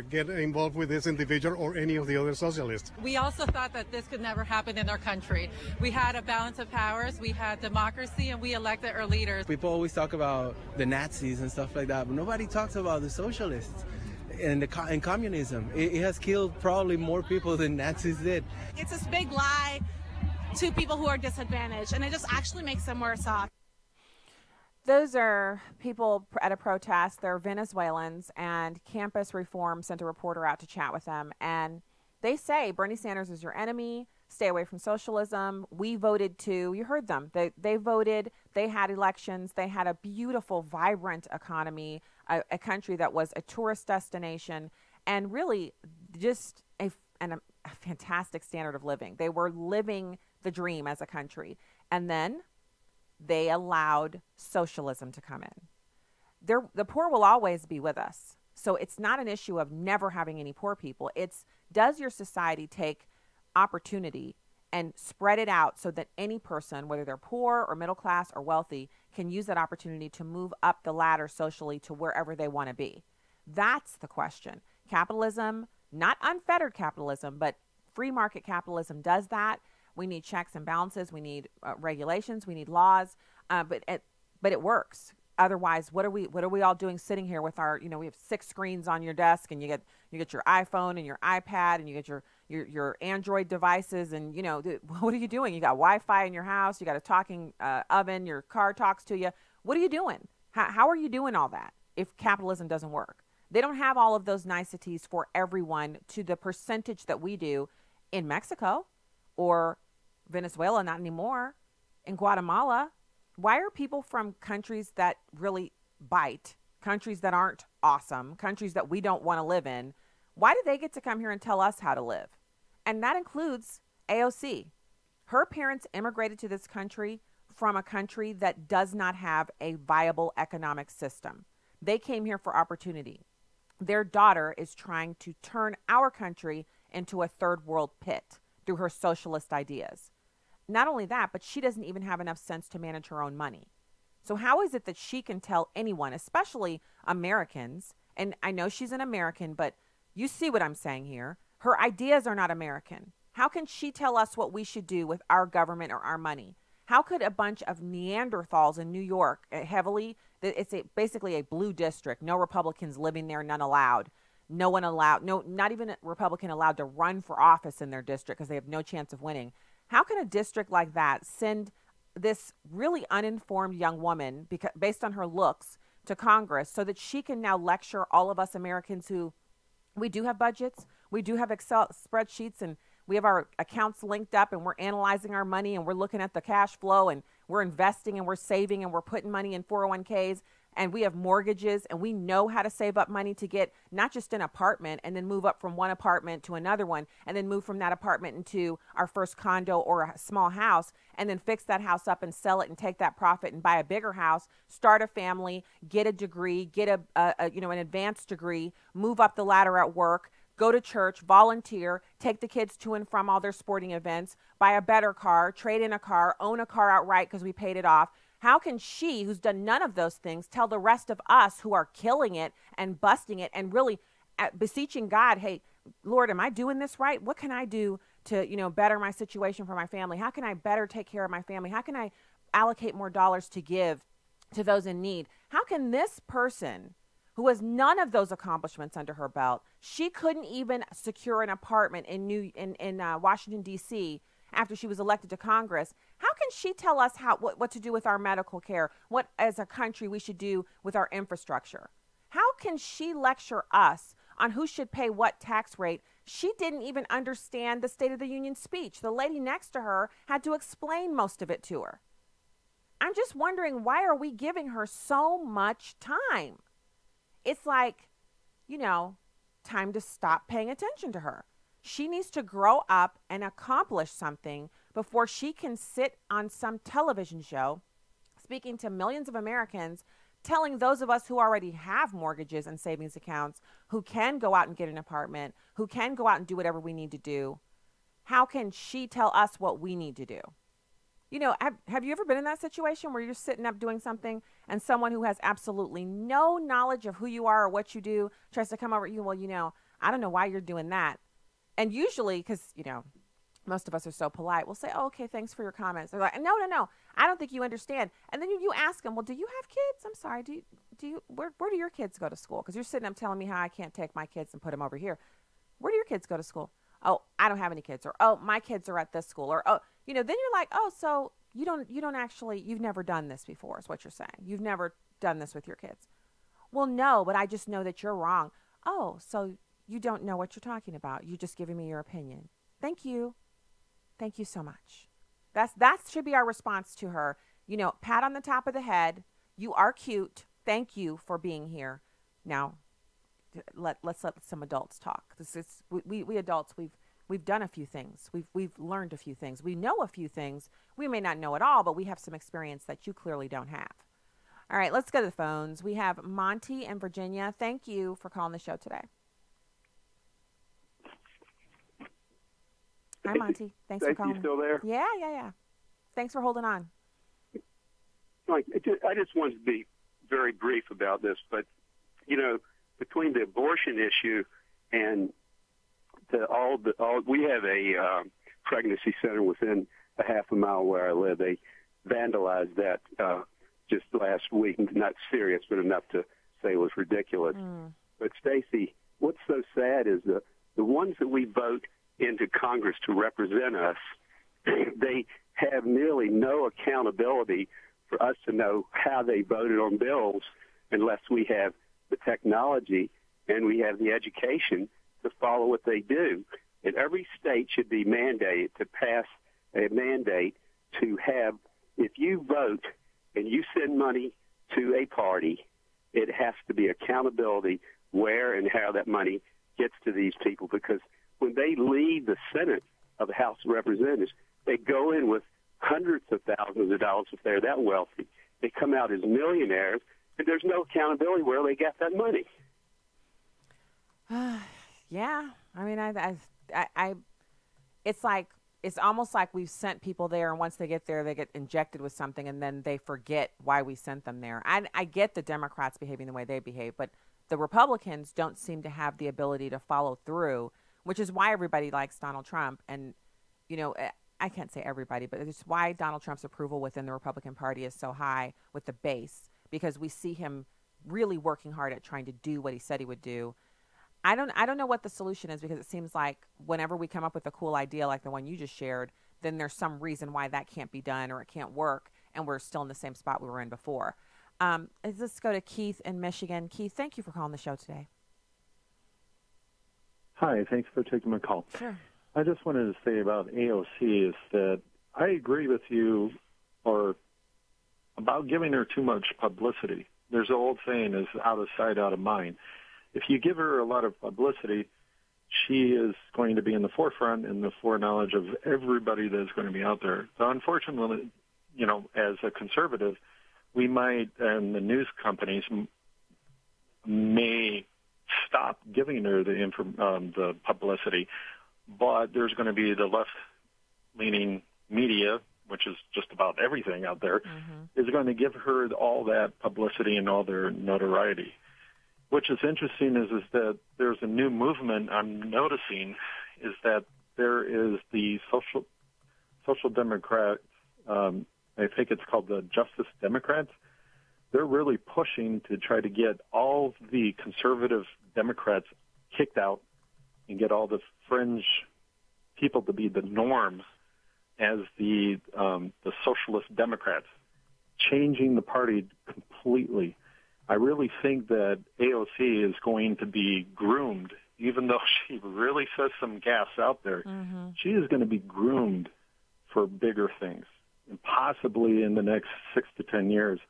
get involved with this individual or any of the other socialists. We also thought that this could never happen in our country. We had a balance of powers, we had democracy, and we elected our leaders. People always talk about the Nazis and stuff like that, but nobody talks about the socialists and communism. It has killed probably more people than Nazis did. It's this big lie to people who are disadvantaged, and it just actually makes them worse off. Those are people at a protest. They're Venezuelans, and Campus Reform sent a reporter out to chat with them. And they say Bernie Sanders is your enemy. Stay away from socialism. We voted too. You heard them. They voted. They had elections. They had a beautiful, vibrant economy, a country that was a tourist destination, and really just a fantastic standard of living. They were living the dream as a country. And then they allowed socialism to come in. The poor will always be with us. So it's not an issue of never having any poor people. It's, does your society take opportunity and spread it out so that any person, whether they're poor or middle class or wealthy, can use that opportunity to move up the ladder socially to wherever they want to be? That's the question. Capitalism, not unfettered capitalism, but free market capitalism does that. We need checks and balances. We need regulations. We need laws. But it works. Otherwise, what are we all doing sitting here with our, we have 6 screens on your desk, and you get your iPhone and your iPad, and you get your Android devices, and what are you doing? You got Wi-Fi in your house. You got a talking oven. Your car talks to you. What are you doing? How are you doing all that if capitalism doesn't work? They don't have all of those niceties for everyone to the percentage that we do in Mexico or Venezuela, not anymore. In Guatemala, why are people from countries that really bite, countries that aren't awesome, countries that we don't want to live in, why do they get to come here and tell us how to live? And that includes AOC. Her parents immigrated to this country from a country that does not have a viable economic system. They came here for opportunity. Their daughter is trying to turn our country into a third world pit through her socialist ideas. Not only that, but she doesn't even have enough sense to manage her own money. So how is it that she can tell anyone, especially Americans, and I know she's an American, but you see what I'm saying here. Her ideas are not American. How can she tell us what we should do with our government or our money? How could a bunch of Neanderthals in New York, it's basically a blue district, no Republicans living there, none allowed, no one allowed, not even a Republican allowed to run for office in their district because they have no chance of winning. How can a district like that send this really uninformed young woman, based on her looks, to Congress so that she can now lecture all of us Americans who, we do have budgets, we do have Excel spreadsheets, and we have our accounts linked up, and we're analyzing our money, and we're looking at the cash flow, and we're investing, and we're saving, and we're putting money in 401ks, and we have mortgages, and we know how to save up money to get not just an apartment and then move up from one apartment to another one, and then move from that apartment into our first condo or a small house, and then fix that house up and sell it and take that profit and buy a bigger house, start a family, get a degree, get an advanced degree, move up the ladder at work, go to church, volunteer, take the kids to and from all their sporting events, buy a better car, trade in a car, own a car outright because we paid it off. How can she, who's done none of those things, tell the rest of us who are killing it and busting it and really beseeching God, hey, Lord, am I doing this right? What can I do to, better my situation for my family? How can I better take care of my family? How can I allocate more dollars to give to those in need? How can this person who has none of those accomplishments under her belt, she couldn't even secure an apartment in Washington, D.C. after she was elected to Congress, how can she tell us what to do with our medical care, what as a country we should do with our infrastructure? How can she lecture us on who should pay what tax rate? She didn't even understand the State of the Union speech. The lady next to her had to explain most of it to her. I'm just wondering, why are we giving her so much time? It's like, time to stop paying attention to her. She needs to grow up and accomplish something before she can sit on some television show speaking to millions of Americans, telling those of us who already have mortgages and savings accounts, who can go out and get an apartment, who can go out and do whatever we need to do. How can she tell us what we need to do? Have you ever been in that situation where you're sitting up doing something and someone who has absolutely no knowledge of who you are or what you do tries to come over to you? Well, I don't know why you're doing that. And usually, because, most of us are so polite, we'll say, oh, okay, thanks for your comments. They're like, no, I don't think you understand. And then you ask them, well, do you have kids? I'm sorry, where do your kids go to school? Because you're sitting up telling me how I can't take my kids and put them over here. Where do your kids go to school? Oh, I don't have any kids. Or, oh, my kids are at this school. Or, oh, then you're like, oh, so you've never done this before is what you're saying. You've never done this with your kids. Well, no, but I just know that you're wrong. Oh, so you don't know what you're talking about. You're just giving me your opinion. Thank you. Thank you so much. That should be our response to her. Pat on the top of the head. You are cute. Thank you for being here. Now, let's let some adults talk. We adults, we've done a few things. We've learned a few things. We know a few things. We may not know it all, but we have some experience that you clearly don't have. All right, let's go to the phones. We have Monty in Virginia. Thank you for calling the show today. Hi, Monty. Thanks for calling. You still there? Yeah. Thanks for holding on. I just wanted to be very brief about this, but, between the abortion issue and we have a pregnancy center within a half a mile where I live. They vandalized that just last week. Not serious, but enough to say it was ridiculous. But, Stacey, what's so sad is the ones that we vote into Congress to represent us, they have nearly no accountability for us to know how they voted on bills unless we have the technology and we have the education to follow what they do. And every state should be mandated to pass a mandate to have, if you vote and you send money to a party, it has to be accountability where and how that money gets to these people, because when they leave the Senate of the House of Representatives, they go in with hundreds of thousands of dollars if they're that wealthy. They come out as millionaires, and there's no accountability where they got that money. Yeah. I mean, it's almost like we've sent people there, and once they get there, they get injected with something, and then they forget why we sent them there. I get the Democrats behaving the way they behave, but the Republicans don't seem to have the ability to follow through, which is why everybody likes Donald Trump. And, I can't say everybody, but it's why Donald Trump's approval within the Republican Party is so high with the base, because we see him really working hard at trying to do what he said he would do. I don't know what the solution is, because it seems like whenever we come up with a cool idea like the one you just shared, then there's some reason why that can't be done or it can't work, and we're still in the same spot we were in before. Let's go to Keith in Michigan. Keith, thank you for calling the show today. Hi, thanks for taking my call. Sure. I just wanted to say about AOC is that I agree with you about giving her too much publicity. There's an old saying, is out of sight, out of mind. If you give her a lot of publicity, she is going to be in the forefront and the foreknowledge of everybody that's going to be out there. So unfortunately, as a conservative, we might, and the news companies may stop giving her the publicity, but there's going to be the left-leaning media, which is just about everything out there, is going to give her all that publicity and all their notoriety. Which is interesting is that there's a new movement I'm noticing is that there is the social Democrats, I think it's called the Justice Democrats. They're really pushing to try to get all the conservative Democrats kicked out and get all the fringe people to be the norm as the socialist Democrats, changing the party completely. I really think that AOC is going to be groomed, even though she really says some gas out there. She is going to be groomed for bigger things, and possibly in the next 6 to 10 years,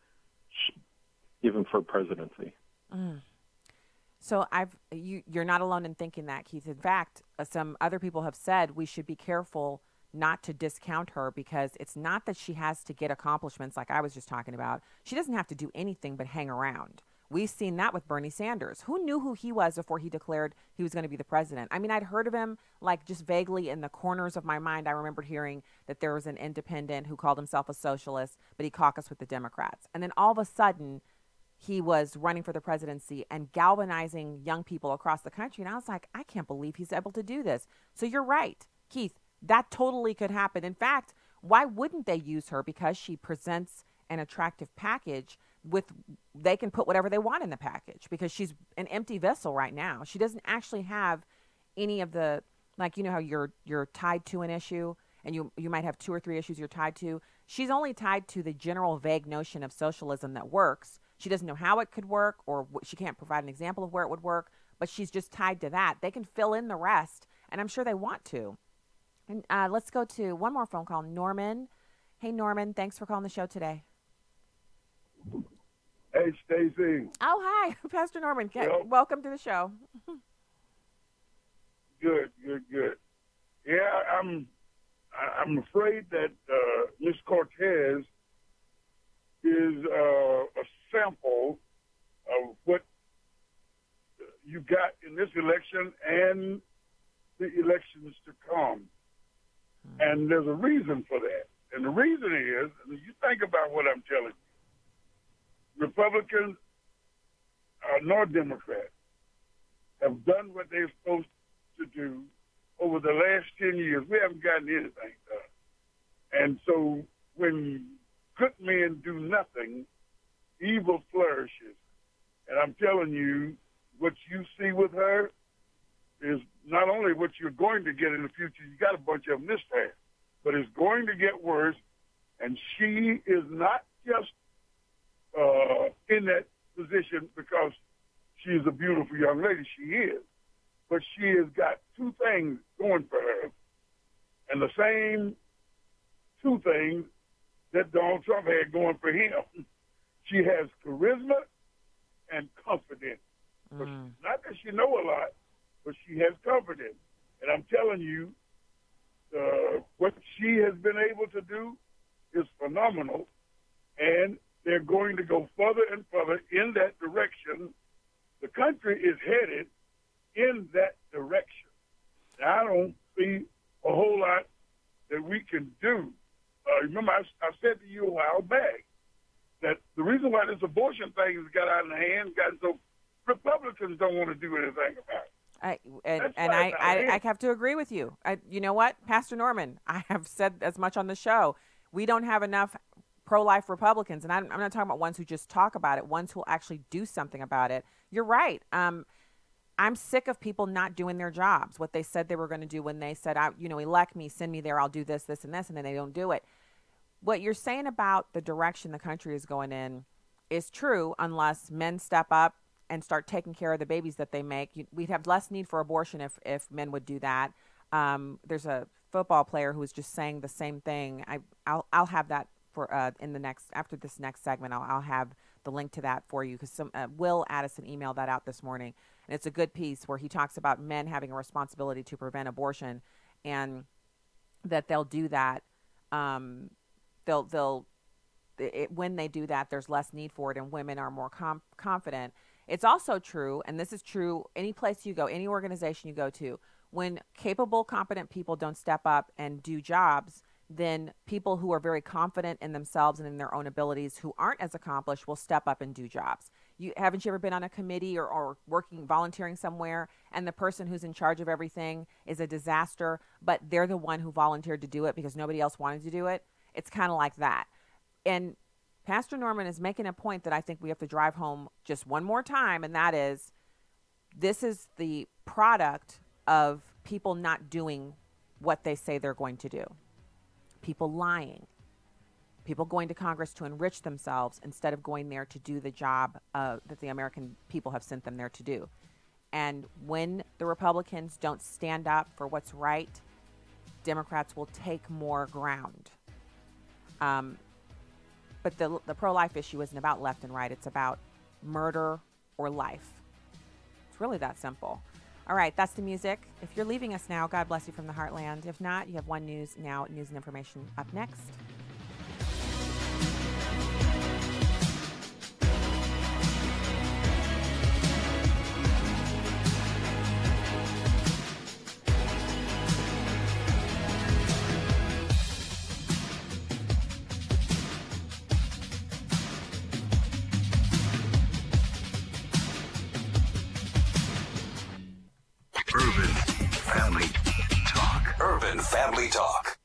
even for presidency. So you're not alone in thinking that, Keith. In fact, some other people have said we should be careful not to discount her, because it's not that she has to get accomplishments like I was just talking about. She doesn't have to do anything but hang around. We've seen that with Bernie Sanders. Who knew who he was before he declared he was going to be the president? I mean, I'd heard of him like just vaguely in the corners of my mind. I remembered hearing that there was an independent who called himself a socialist, but he caucused with the Democrats. And then all of a sudden, he was running for the presidency and galvanizing young people across the country. And I was like, I can't believe he's able to do this. So you're right, Keith. That totally could happen. In fact, why wouldn't they use her? Because she presents an attractive package they can put whatever they want in the package, because she's an empty vessel right now. She doesn't actually have any of the, like, you know how you're tied to an issue and you might have 2 or 3 issues you're tied to. She's only tied to the general vague notion of socialism that works. She doesn't know how it could work, or she can't provide an example of where it would work, but she's just tied to that. They can fill in the rest, and I'm sure they want to. And let's go to one more phone call. Norman. Hey, Norman. Thanks for calling the show today. Hey, Stacey. Oh, hi. Pastor Norman. Welcome to the show. Good. Yeah, I'm afraid that Ms. Cortez is a sample of what you got in this election and the elections to come. And there's a reason for that. And the reason is, you think about what I'm telling you, Republicans nor Democrats have done what they're supposed to do over the last 10 years. We haven't gotten anything done. And so when good men do nothing, evil flourishes. And I'm telling you, what you see with her is not only what you're going to get in the future, you got a bunch of them this time, but it's going to get worse. And she is not just in that position because she's a beautiful young lady. She is. But she has got 2 things going for her. And the same 2 things that Donald Trump had going for him. She has charisma and confidence. Not that she know a lot, but she has confidence. And I'm telling you, what she has been able to do is phenomenal. And they're going to go further and further in that direction. The country is headed in that direction. Now, I don't see a whole lot that we can do. Remember, I said to you a while back that the reason why this abortion thing has got out of hand, gotten so Republicans don't want to do anything about it. I have to agree with you. You know what, Pastor Norman, I have said as much on the show. We don't have enough pro-life Republicans, and I'm not talking about ones who just talk about it, ones who will actually do something about it. You're right. I'm sick of people not doing their jobs, what they said they were going to do when they said, elect me, send me there, I'll do this, this, and this, and then they don't do it. What you're saying about the direction the country is going in is true unless men step up and start taking care of the babies that they make. We'd have less need for abortion if men would do that. There's a football player who was just saying the same thing. I'll have that for after this next segment. I'll have the link to that for you, because Will Addison emailed that out this morning, and it's a good piece where he talks about men having a responsibility to prevent abortion, and that they'll do that. When they do that, there's less need for it, and women are more confident. It's also true, and this is true any place you go, any organization you go to, when capable, competent people don't step up and do jobs, then people who are very confident in themselves and in their own abilities who aren't as accomplished will step up and do jobs. Haven't you ever been on a committee or volunteering somewhere, and the person who's in charge of everything is a disaster, but they're the one who volunteered to do it because nobody else wanted to do it? It's kind of like that. And Pastor Norman is making a point that I think we have to drive home just one more time, and that is, this is the product of people not doing what they say they're going to do. People lying. People going to Congress to enrich themselves instead of going there to do the job that the American people have sent them there to do. And when the Republicans don't stand up for what's right, Democrats will take more ground. But the pro-life issue isn't about left and right. It's about murder or life. It's really that simple. All right, that's the music. If you're leaving us now, God bless you from the heartland. If not, you have One News Now, news and information up next. Family Talk.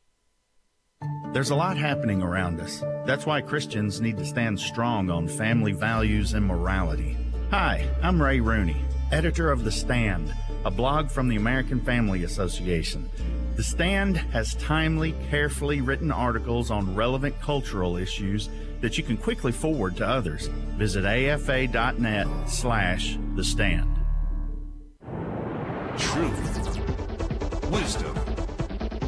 There's a lot happening around us. That's why Christians need to stand strong on family values and morality. Hi, I'm Ray Rooney, editor of The Stand, a blog from the American Family Association. The Stand has timely, carefully written articles on relevant cultural issues that you can quickly forward to others. Visit afa.net/The Stand. Truth, wisdom,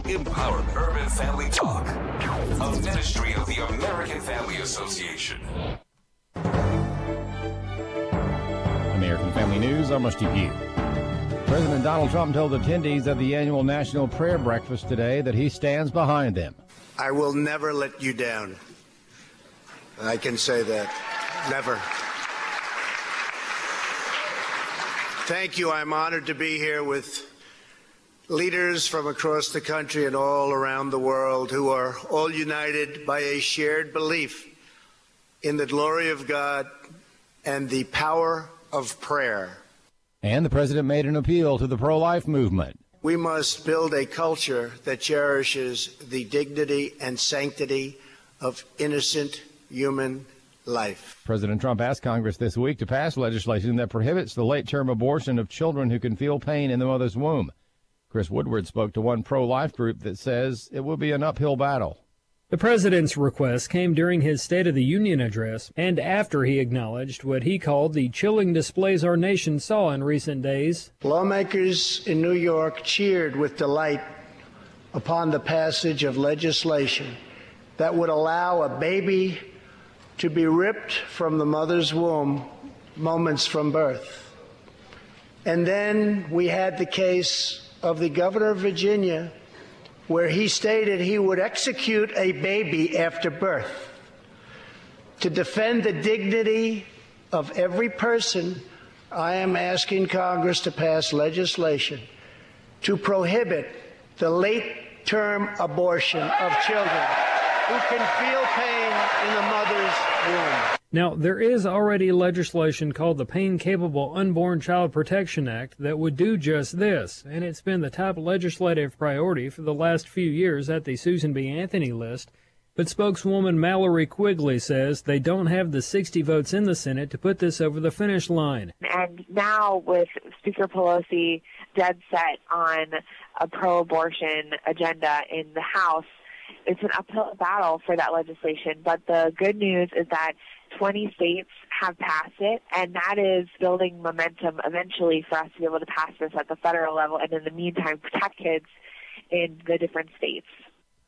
empowerment. Urban Family Talk, a ministry of the American Family Association. American Family News, I'm Rusty Pugh. President Donald Trump told attendees of the annual National Prayer Breakfast today that he stands behind them. I will never let you down. I can say that. Never. Thank you. I'm honored to be here with leaders from across the country and all around the world who are all united by a shared belief in the glory of God and the power of prayer. And the president made an appeal to the pro-life movement. We must build a culture that cherishes the dignity and sanctity of innocent human life. President Trump asked Congress this week to pass legislation that prohibits the late-term abortion of children who can feel pain in the mother's womb. Chris Woodward spoke to one pro-life group that says it will be an uphill battle. The president's request came during his State of the Union address and after he acknowledged what he called the chilling displays our nation saw in recent days. Lawmakers in New York cheered with delight upon the passage of legislation that would allow a baby to be ripped from the mother's womb moments from birth. And then we had the case of the governor of Virginia, where he stated he would execute a baby after birth. To defend the dignity of every person, I am asking Congress to pass legislation to prohibit the late-term abortion of children who can feel pain in the mother's womb. Now, there is already legislation called the Pain-Capable Unborn Child Protection Act that would do just this, and it's been the top legislative priority for the last few years at the Susan B. Anthony list. But spokeswoman Mallory Quigley says they don't have the 60 votes in the Senate to put this over the finish line. And now with Speaker Pelosi dead set on a pro-abortion agenda in the House, it's an uphill battle for that legislation. But the good news is that 20 states have passed it, and that is building momentum eventually for us to be able to pass this at the federal level and in the meantime protect kids in the different states.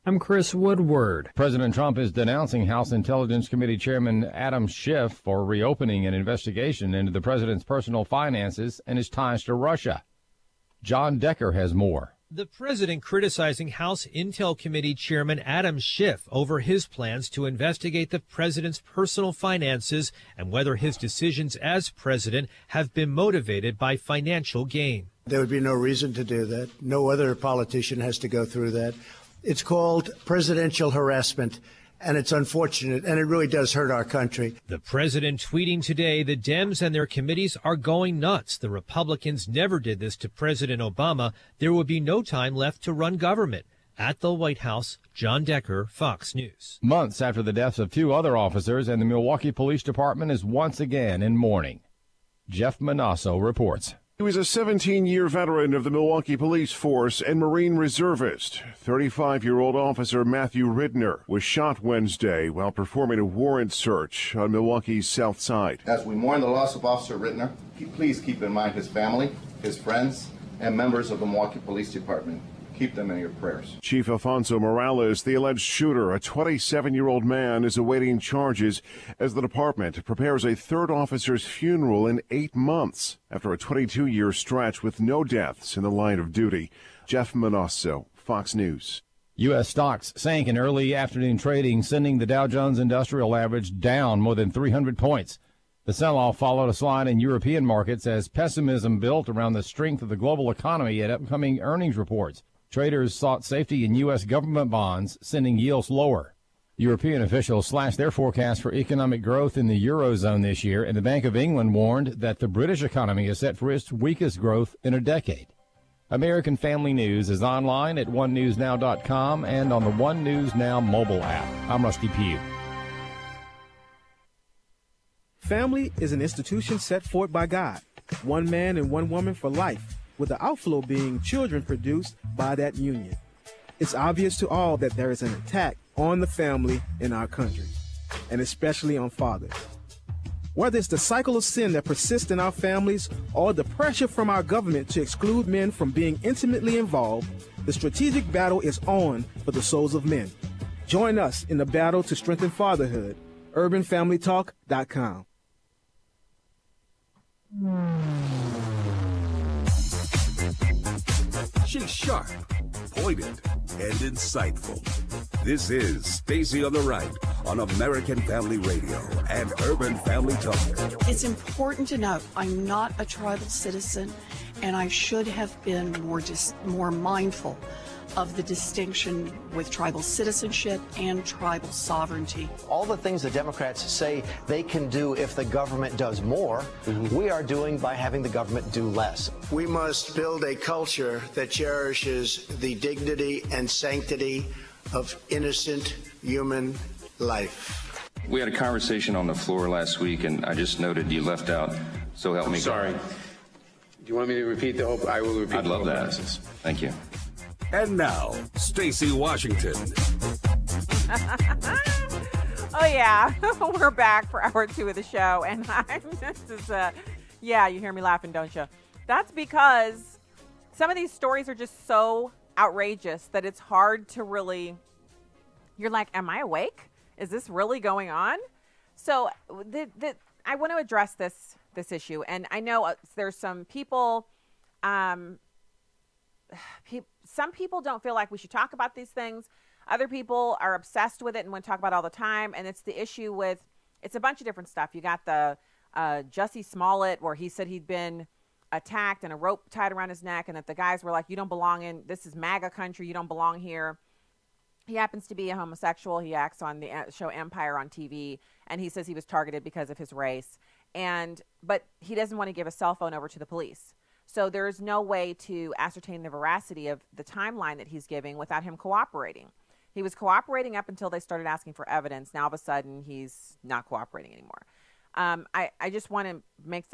I'm Chris Woodward. President Trump is denouncing House Intelligence Committee Chairman Adam Schiff for reopening an investigation into the president's personal finances and his ties to Russia. John Decker has more. The president criticizing House Intel Committee Chairman Adam Schiff over his plans to investigate the president's personal finances and whether his decisions as president have been motivated by financial gain. There would be no reason to do that. No other politician has to go through that. It's called presidential harassment, and it's unfortunate, and it really does hurt our country. The president tweeting today the Dems and their committees are going nuts. The Republicans never did this to President Obama. There would be no time left to run government. At the White House, John Decker, Fox News. Months after the deaths of two other officers, and the Milwaukee Police Department is once again in mourning. Jeff Manasso reports. He was a 17-year veteran of the Milwaukee Police Force and Marine reservist. 35-year-old Officer Matthew Ridner was shot Wednesday while performing a warrant search on Milwaukee's south side. As we mourn the loss of Officer Ridner, please keep in mind his family, his friends, and members of the Milwaukee Police Department. Keep them in your prayers. Chief Alfonso Morales, the alleged shooter, a 27-year-old man, is awaiting charges as the department prepares a third officer's funeral in 8 months after a 22-year stretch with no deaths in the line of duty. Jeff Manasso, Fox News. U.S. stocks sank in early afternoon trading, sending the Dow Jones Industrial Average down more than 300 points. The sell-off followed a slide in European markets as pessimism built around the strength of the global economy at upcoming earnings reports. Traders sought safety in U.S. government bonds, sending yields lower. European officials slashed their forecast for economic growth in the Eurozone this year, and the Bank of England warned that the British economy is set for its weakest growth in a decade. American Family News is online at onenewsnow.com and on the One News Now mobile app. I'm Rusty Pugh. Family is an institution set forth by God, one man and one woman for life, with the outflow being children produced by that union. It's obvious to all that there is an attack on the family in our country, and especially on fathers. Whether it's the cycle of sin that persists in our families or the pressure from our government to exclude men from being intimately involved, the strategic battle is on for the souls of men. Join us in the battle to strengthen fatherhood. UrbanFamilyTalk.com. She's sharp, pointed, and insightful. This is Stacy on the Right on American Family Radio and Urban Family Talk. It's important to note I'm not a tribal citizen, and I should have been more mindful of the distinction with tribal citizenship and tribal sovereignty. All the things the Democrats say they can do if the government does more, we are doing by having the government do less. We must build a culture that cherishes the dignity and sanctity of innocent human life. We had a conversation on the floor last week, and I just noted you left out, so help me. Sorry. Do you want me to repeat the whole? I will repeat. I'd love that. Thank you. And now, Stacy Washington. Oh, yeah. We're back for hour 2 of the show. And I'm just, yeah, you hear me laughing, don't you? That's because some of these stories are just so outrageous that it's hard to really, you're like, am I awake? Is this really going on? So I want to address this issue. And I know there's some people, some people don't feel like we should talk about these things. Other people are obsessed with it and want to talk about it all the time. And it's the issue with, it's a bunch of different stuff. You got the Jussie Smollett, where he said he'd been attacked and a rope tied around his neck, and that the guys were like, you don't belong in, this is MAGA country, you don't belong here. He happens to be a homosexual. He acts on the show Empire on TV, and he says he was targeted because of his race. But he doesn't want to give a cell phone over to the police. So there is no way to ascertain the veracity of the timeline that he's giving without him cooperating. He was cooperating up until they started asking for evidence. Now, all of a sudden, he's not cooperating anymore. I just want to make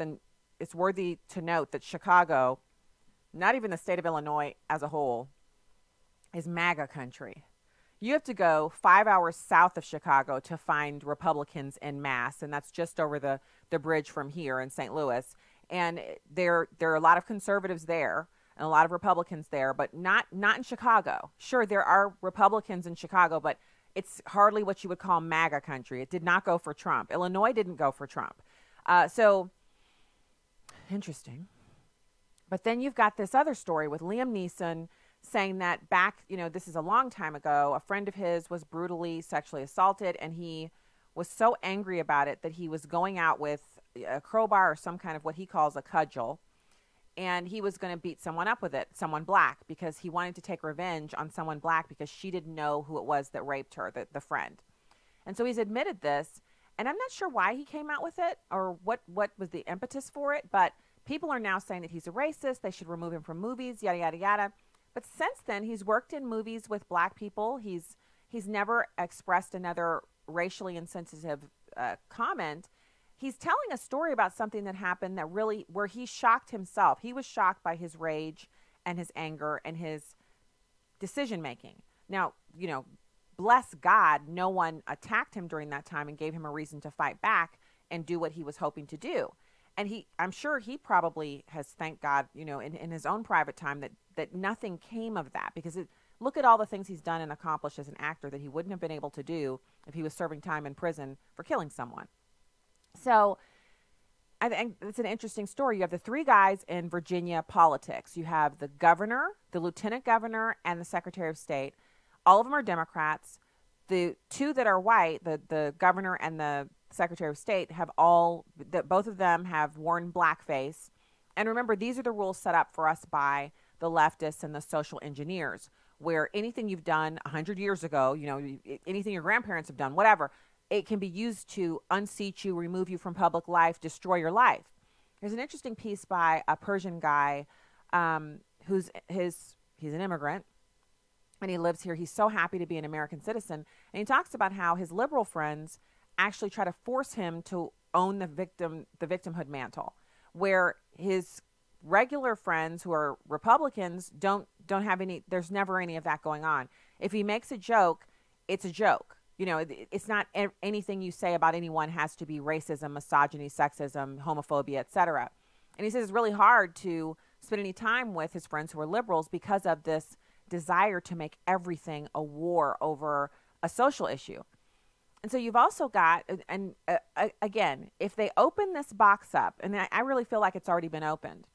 it's worthy to note that Chicago, not even the state of Illinois as a whole, is MAGA country. You have to go 5 hours south of Chicago to find Republicans en masse, and that's just over the bridge from here in St. Louis. And there are a lot of conservatives there and a lot of Republicans there, but not in Chicago. Sure, there are Republicans in Chicago, but it's hardly what you would call MAGA country. It did not go for Trump. Illinois didn't go for Trump. So interesting. But then you've got this other story with Liam Neeson saying that back, this is a long time ago, a friend of his was brutally sexually assaulted, and he was so angry about it that he was going out with a crowbar or some kind of what he calls a cudgel, and he was going to beat someone up with it, someone black, because he wanted to take revenge on someone black because she didn't know who it was that raped her, the friend. And so he's admitted this, and I'm not sure why he came out with it or what was the impetus for it, but people are now saying that he's a racist, they should remove him from movies, yada, yada, yada. But since then, he's worked in movies with black people. He's never expressed another racially insensitive comment. He's telling a story about something that happened that really, where he shocked himself. He was shocked by his rage and his anger and his decision-making. Now, bless God, no one attacked him during that time and gave him a reason to fight back and do what he was hoping to do. And I'm sure he probably has thanked God, in his own private time that nothing came of that, because look at all the things he's done and accomplished as an actor that he wouldn't have been able to do if he was serving time in prison for killing someone. So I think it's an interesting story. You have the three guys in Virginia politics. You have the governor, the lieutenant governor, and the secretary of state. All of them are Democrats. The two that are white, the governor and the secretary of state, both of them have worn blackface. And remember, these are the rules set up for us by the leftists and the social engineers, where anything you've done 100 years ago, anything your grandparents have done, whatever, it can be used to unseat you, remove you from public life, destroy your life. There's an interesting piece by a Persian guy he's an immigrant, and he lives here. He's so happy to be an American citizen. And he talks about how his liberal friends actually try to force him to own the victimhood mantle, where his regular friends who are Republicans don't have any, there's never any of that going on. If he makes a joke, it's a joke. It's not anything you say about anyone has to be racism, misogyny, sexism, homophobia, etc. And he says it's really hard to spend any time with his friends who are liberals because of this desire to make everything a war over a social issue. And so you've also got, and again, if they open this box up, and I really feel like it's already been opened,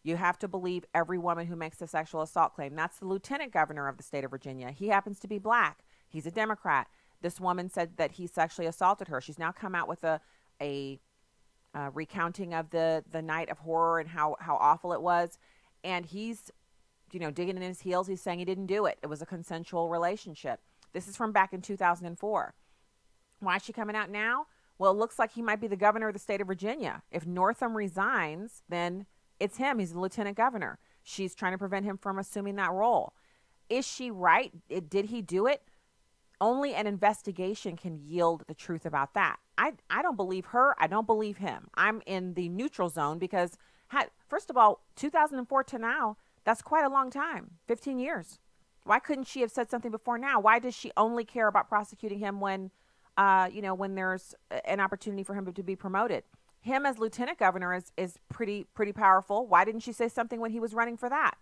you have to believe every woman who makes a sexual assault claim. That's the lieutenant governor of the state of Virginia. He happens to be black. He's a Democrat. This woman said that he sexually assaulted her. She's now come out with a recounting of the night of horror and how awful it was. And he's, digging in his heels. He's saying he didn't do it. It was a consensual relationship. This is from back in 2004. Why is she coming out now? Well, it looks like he might be the governor of the state of Virginia. If Northam resigns, then it's him. He's the lieutenant governor. She's trying to prevent him from assuming that role. Is she right? Did he do it? Only an investigation can yield the truth about that. I don't believe her. I don't believe him. I'm in the neutral zone because, first of all, 2004 to now, that's quite a long time, 15 years. Why couldn't she have said something before now? Why does she only care about prosecuting him when there's an opportunity for him to be promoted? Him as lieutenant governor is pretty powerful. Why didn't she say something when he was running for that?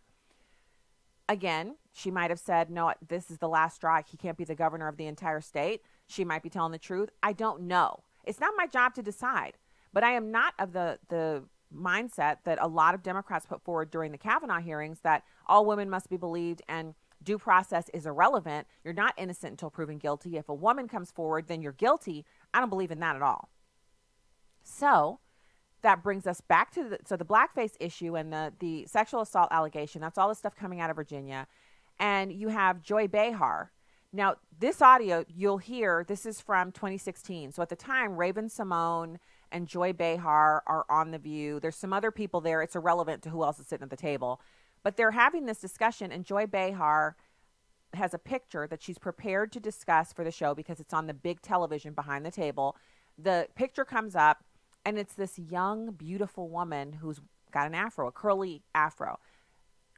Again, she might have said, no, this is the last straw. He can't be the governor of the entire state. She might be telling the truth. I don't know. It's not my job to decide. But I am not of the mindset that a lot of Democrats put forward during the Kavanaugh hearings, that all women must be believed and due process is irrelevant. You're not innocent until proven guilty. If a woman comes forward, then you're guilty. I don't believe in that at all. So that brings us back to the blackface issue and the sexual assault allegation. That's all the stuff coming out of Virginia. And you have Joy Behar. Now, this audio you'll hear, this is from 2016. So at the time, Raven-Symoné and Joy Behar are on The View. There's some other people there. It's irrelevant to who else is sitting at the table. But they're having this discussion, and Joy Behar has a picture that she's prepared to discuss for the show because it's on the big television behind the table. The picture comes up, and it's this young, beautiful woman who's got an afro, a curly afro.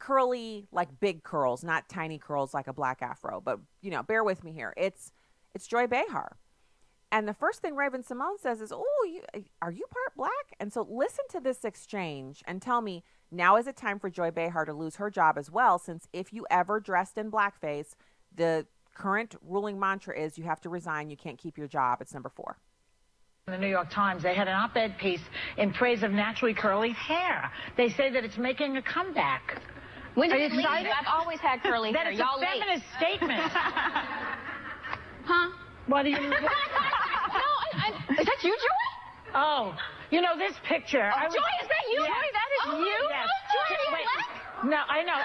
Curly, like big curls, not tiny curls like a black afro. But, bear with me here. It's Joy Behar. And the first thing Raven-Symoné says is, are you part black? And so listen to this exchange and tell me, now is it time for Joy Behar to lose her job as well, since if you ever dressed in blackface, the current ruling mantra is you have to resign, you can't keep your job. It's number 4. In the New York Times, they had an op-ed piece in praise of naturally curly hair. They say that it's making a comeback. When Are did you it leave? excited? I've always had curly hair. That is Y'all a feminist statement. Huh? What do you... No, is that you, Joy? Oh, you know this picture. Oh, Joy, is that you? Yes. Joy, that is Oh, you? Yes. Joy, are you Wait. black? No, I know.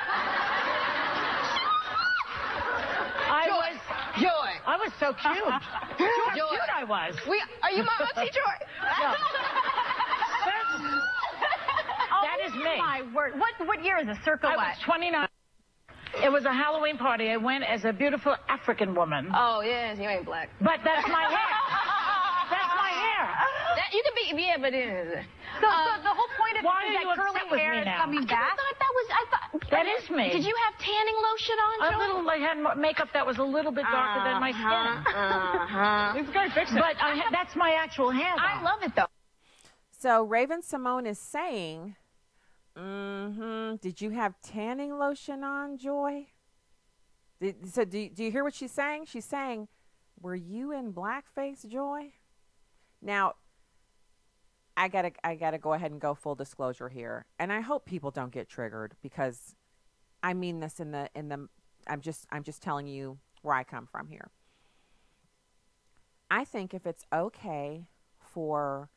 Joy. I was so cute. How cute I was. Are you Mama T. Joy? No. That is me. Oh, my word. What year is this? Circa I what? was 29. It was a Halloween party. I went as a beautiful African woman. Oh, yes, you ain't black. But that's my hair. That's my hair. That, you can be, yeah, but it is. So the whole point of why it are is you that curly upset with hair me is now? coming back. I thought That is me. Did you have tanning lotion on, A Joy? little, I had makeup that was a little bit darker than my skin. It's going to fix it. But that's my actual hair. I love it, though. So Raven Simone is saying, did you have tanning lotion on, Joy? Do you hear what she's saying? She's saying, were you in blackface, Joy? Now, I gotta go ahead and go full disclosure here, and I hope people don't get triggered because I mean this in the I'm just telling you where I come from here. I think if it's okay for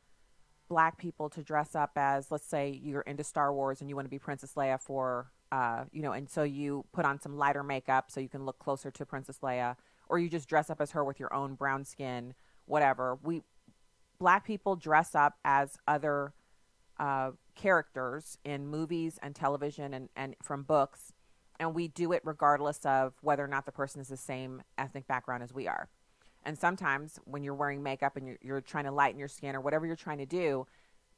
black people to dress up as, let's say you're into Star Wars and you want to be Princess Leia for and so you put on some lighter makeup so you can look closer to Princess Leia, or you just dress up as her with your own brown skin, whatever. Black people dress up as other characters in movies and television and from books, and we do it regardless of whether or not the person is the same ethnic background as we are. And sometimes when you're wearing makeup and you're trying to lighten your skin or whatever you're trying to do,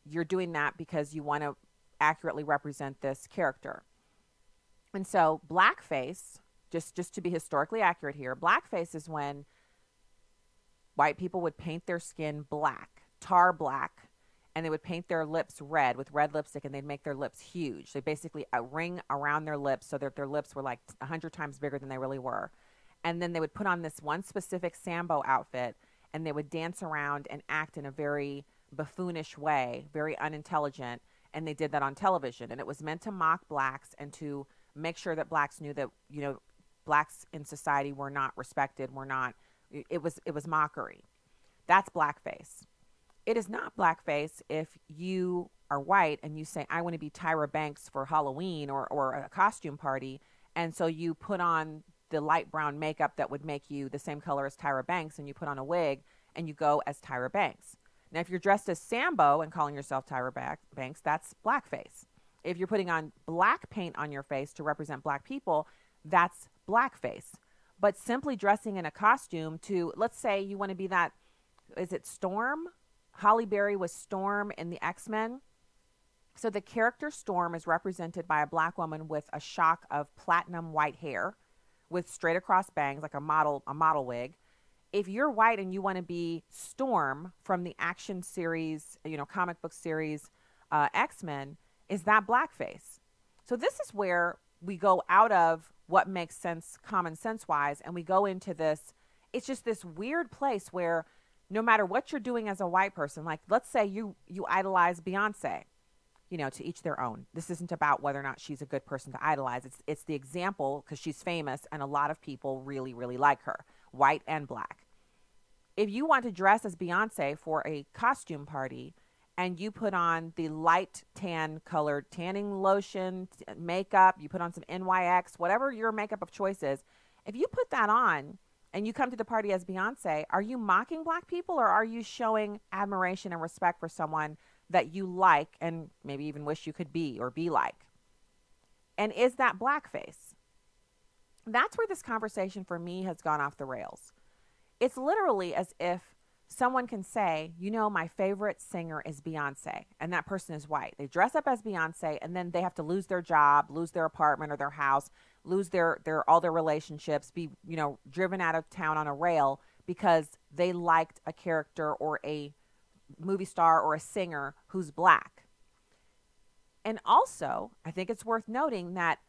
you're doing that because you want to accurately represent this character. And so blackface, just to be historically accurate here, blackface is when white people would paint their skin black, tar black, and they would paint their lips red with red lipstick, and they'd make their lips huge. They basically a ring around their lips so that their lips were like 100 times bigger than they really were. And then they would put on this one specific Sambo outfit, and they would dance around and act in a very buffoonish way, very unintelligent, and they did that on television. And it was meant to mock blacks and to make sure that blacks knew that, blacks in society were not respected, it was mockery. That's blackface. It is not blackface if you are white and you say, I want to be Tyra Banks for Halloween or a costume party, and so you put on the light brown makeup that would make you the same color as Tyra Banks, and you put on a wig and you go as Tyra Banks. Now, if you're dressed as Sambo and calling yourself Tyra Banks, that's blackface. If you're putting on black paint on your face to represent black people, that's blackface. But simply dressing in a costume to, let's say you want to be that, is it Storm? Halle Berry was Storm in the X-Men. So the character Storm is represented by a black woman with a shock of platinum white hair with straight across bangs, like a model wig. If you're white and you want to be Storm from the action series, comic book series, X-Men, is that blackface? So this is where we go out of what makes sense, common sense wise, and we go into this, it's just this weird place where no matter what you're doing as a white person, like let's say you idolize Beyonce, to each their own. This isn't about whether or not she's a good person to idolize. It's the example because she's famous and a lot of people really, really like her, white and black. If you want to dress as Beyonce for a costume party and you put on the light tan colored tanning lotion, makeup, you put on some NYX, whatever your makeup of choice is, if you put that on and you come to the party as Beyonce, are you mocking black people or are you showing admiration and respect for someone that you like and maybe even wish you could be or be like? And is that blackface? That's where this conversation for me has gone off the rails. It's literally as if someone can say, my favorite singer is Beyonce, and that person is white. They dress up as Beyonce, and then they have to lose their job, lose their apartment or their house, lose all their relationships, be, driven out of town on a rail because they liked a character or a movie star or a singer who's black. And also, I think it's worth noting that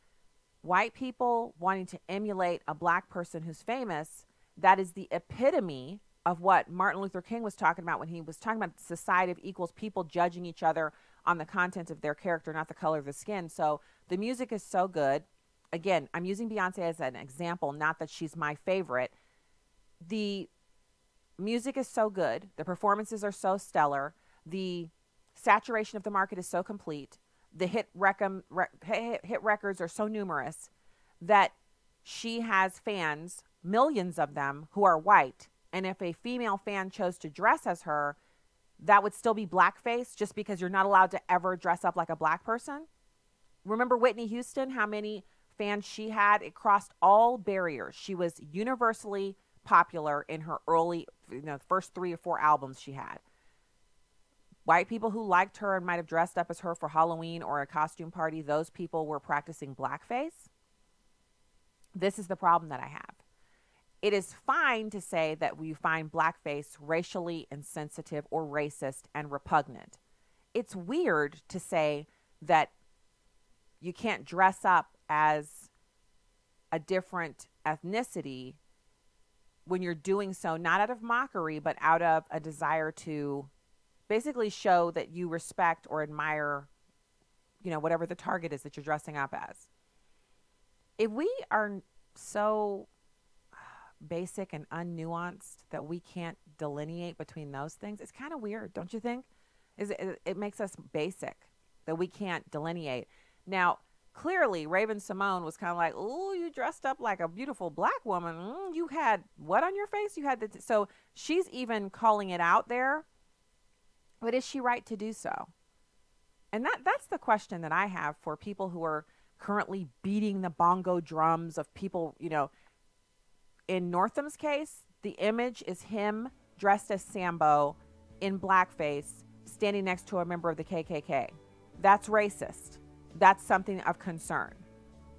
white people wanting to emulate a black person who's famous, that is the epitome of what Martin Luther King was talking about when he was talking about society of equals, people judging each other on the content of their character, not the color of the skin. So the music is so good. again, I'm using Beyonce as an example, not that she's my favorite. The music is so good. The performances are so stellar. The saturation of the market is so complete. The hit records are so numerous that she has fans, millions of them, who are white. And if a female fan chose to dress as her, that would still be blackface just because you're not allowed to ever dress up like a black person. Remember Whitney Houston, how many fans she had? It crossed all barriers. She was universally popular in her early, first 3 or 4 albums she had. White people who liked her and might have dressed up as her for Halloween or a costume party, those people were practicing blackface. This is the problem that I have. It is fine to say that we find blackface racially insensitive or racist and repugnant. It's weird to say that you can't dress up as a different ethnicity when you're doing so not out of mockery, but out of a desire to basically show that you respect or admire, whatever the target is that you're dressing up as. If we are so basic and unnuanced that we can't delineate between those things, it's kind of weird, don't you think? It makes us basic that we can't delineate. Now, clearly, Raven-Symoné was kind of like, "Oh, you dressed up like a beautiful black woman. You had what on your face? You had so she's even calling it out there. But is she right to do so? And that's the question that I have for people who are currently beating the bongo drums of people, In Northam's case, the image is him dressed as Sambo in blackface standing next to a member of the KKK. That's racist. That's something of concern.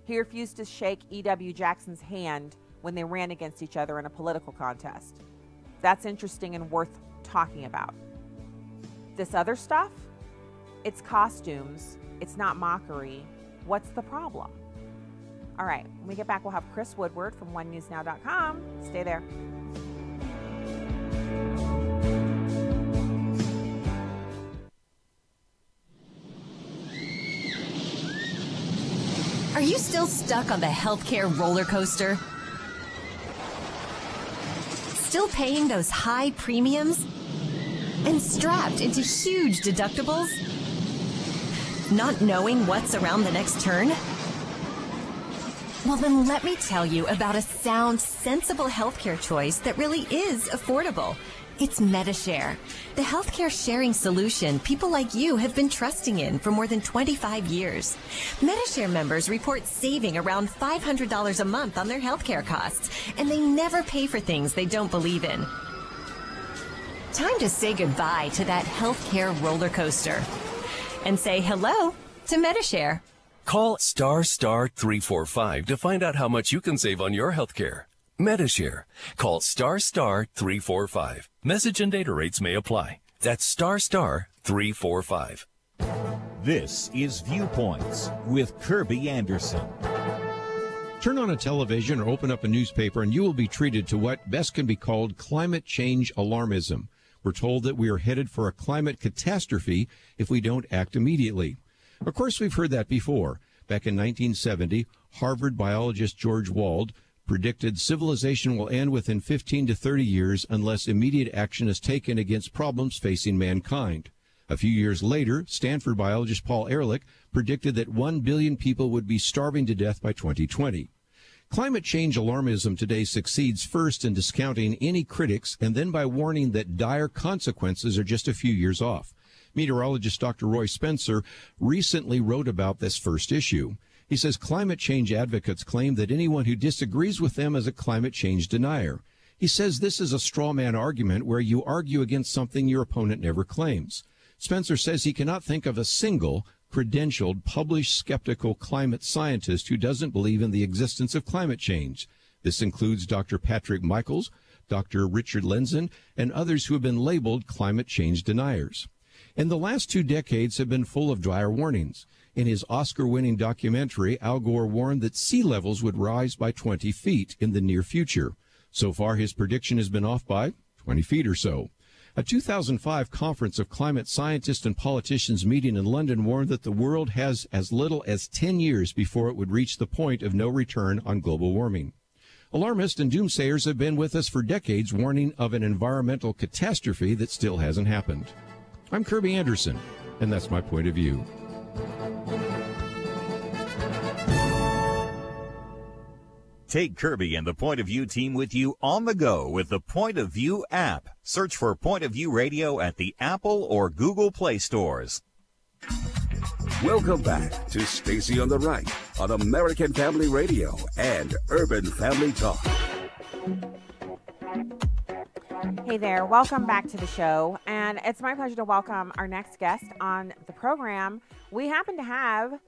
He refused to shake E.W. Jackson's hand when they ran against each other in a political contest. That's interesting and worth talking about. This other stuff, it's costumes. It's not mockery. What's the problem? All right, when we get back, we'll have Chris Woodward from OneNewsNow.com. Stay there. Are you still stuck on the healthcare roller coaster? Still paying those high premiums? And strapped into huge deductibles? Not knowing what's around the next turn? Well, then let me tell you about a sound, sensible healthcare choice that really is affordable. It's MediShare, the healthcare sharing solution people like you have been trusting in for more than 25 years. MediShare members report saving around $500 a month on their healthcare costs, and they never pay for things they don't believe in. Time to say goodbye to that healthcare roller coaster and say hello to MediShare. Call ** 345 to find out how much you can save on your health care. MediShare. Call ** 345. Message and data rates may apply. That's ** 345. This is Viewpoints with Kirby Anderson. Turn on a television or open up a newspaper and you will be treated to what best can be called climate change alarmism. We're told that we are headed for a climate catastrophe if we don't act immediately. Of course, we've heard that before. Back in 1970, Harvard biologist George Wald predicted civilization will end within 15 to 30 years unless immediate action is taken against problems facing mankind. A few years later, Stanford biologist Paul Ehrlich predicted that 1 billion people would be starving to death by 2020. Climate change alarmism today succeeds first in discounting any critics and then by warning that dire consequences are just a few years off. Meteorologist Dr. Roy Spencer recently wrote about this first issue. He says climate change advocates claim that anyone who disagrees with them is a climate change denier. He says this is a straw man argument where you argue against something your opponent never claims. Spencer says he cannot think of a single credentialed, published skeptical climate scientist who doesn't believe in the existence of climate change. This includes Dr. Patrick Michaels, Dr. Richard Lenzin, and others who have been labeled climate change deniers. And the last 2 decades have been full of dire warnings. In his Oscar-winning documentary, Al Gore warned that sea levels would rise by 20 feet in the near future. So far, his prediction has been off by 20 feet or so. A 2005 conference of climate scientists and politicians meeting in London warned that the world has as little as 10 years before it would reach the point of no return on global warming. Alarmists and doomsayers have been with us for decades, warning of an environmental catastrophe that still hasn't happened. I'm Kirby Anderson, and that's my point of view. Take Kirby and the Point of View team with you on the go with the Point of View app. Search for Point of View Radio at the Apple or Google Play stores. Welcome back to Stacy on the Right on American Family Radio and Urban Family Talk. Hey there, welcome back to the show. And it's my pleasure to welcome our next guest on the program. We happen to have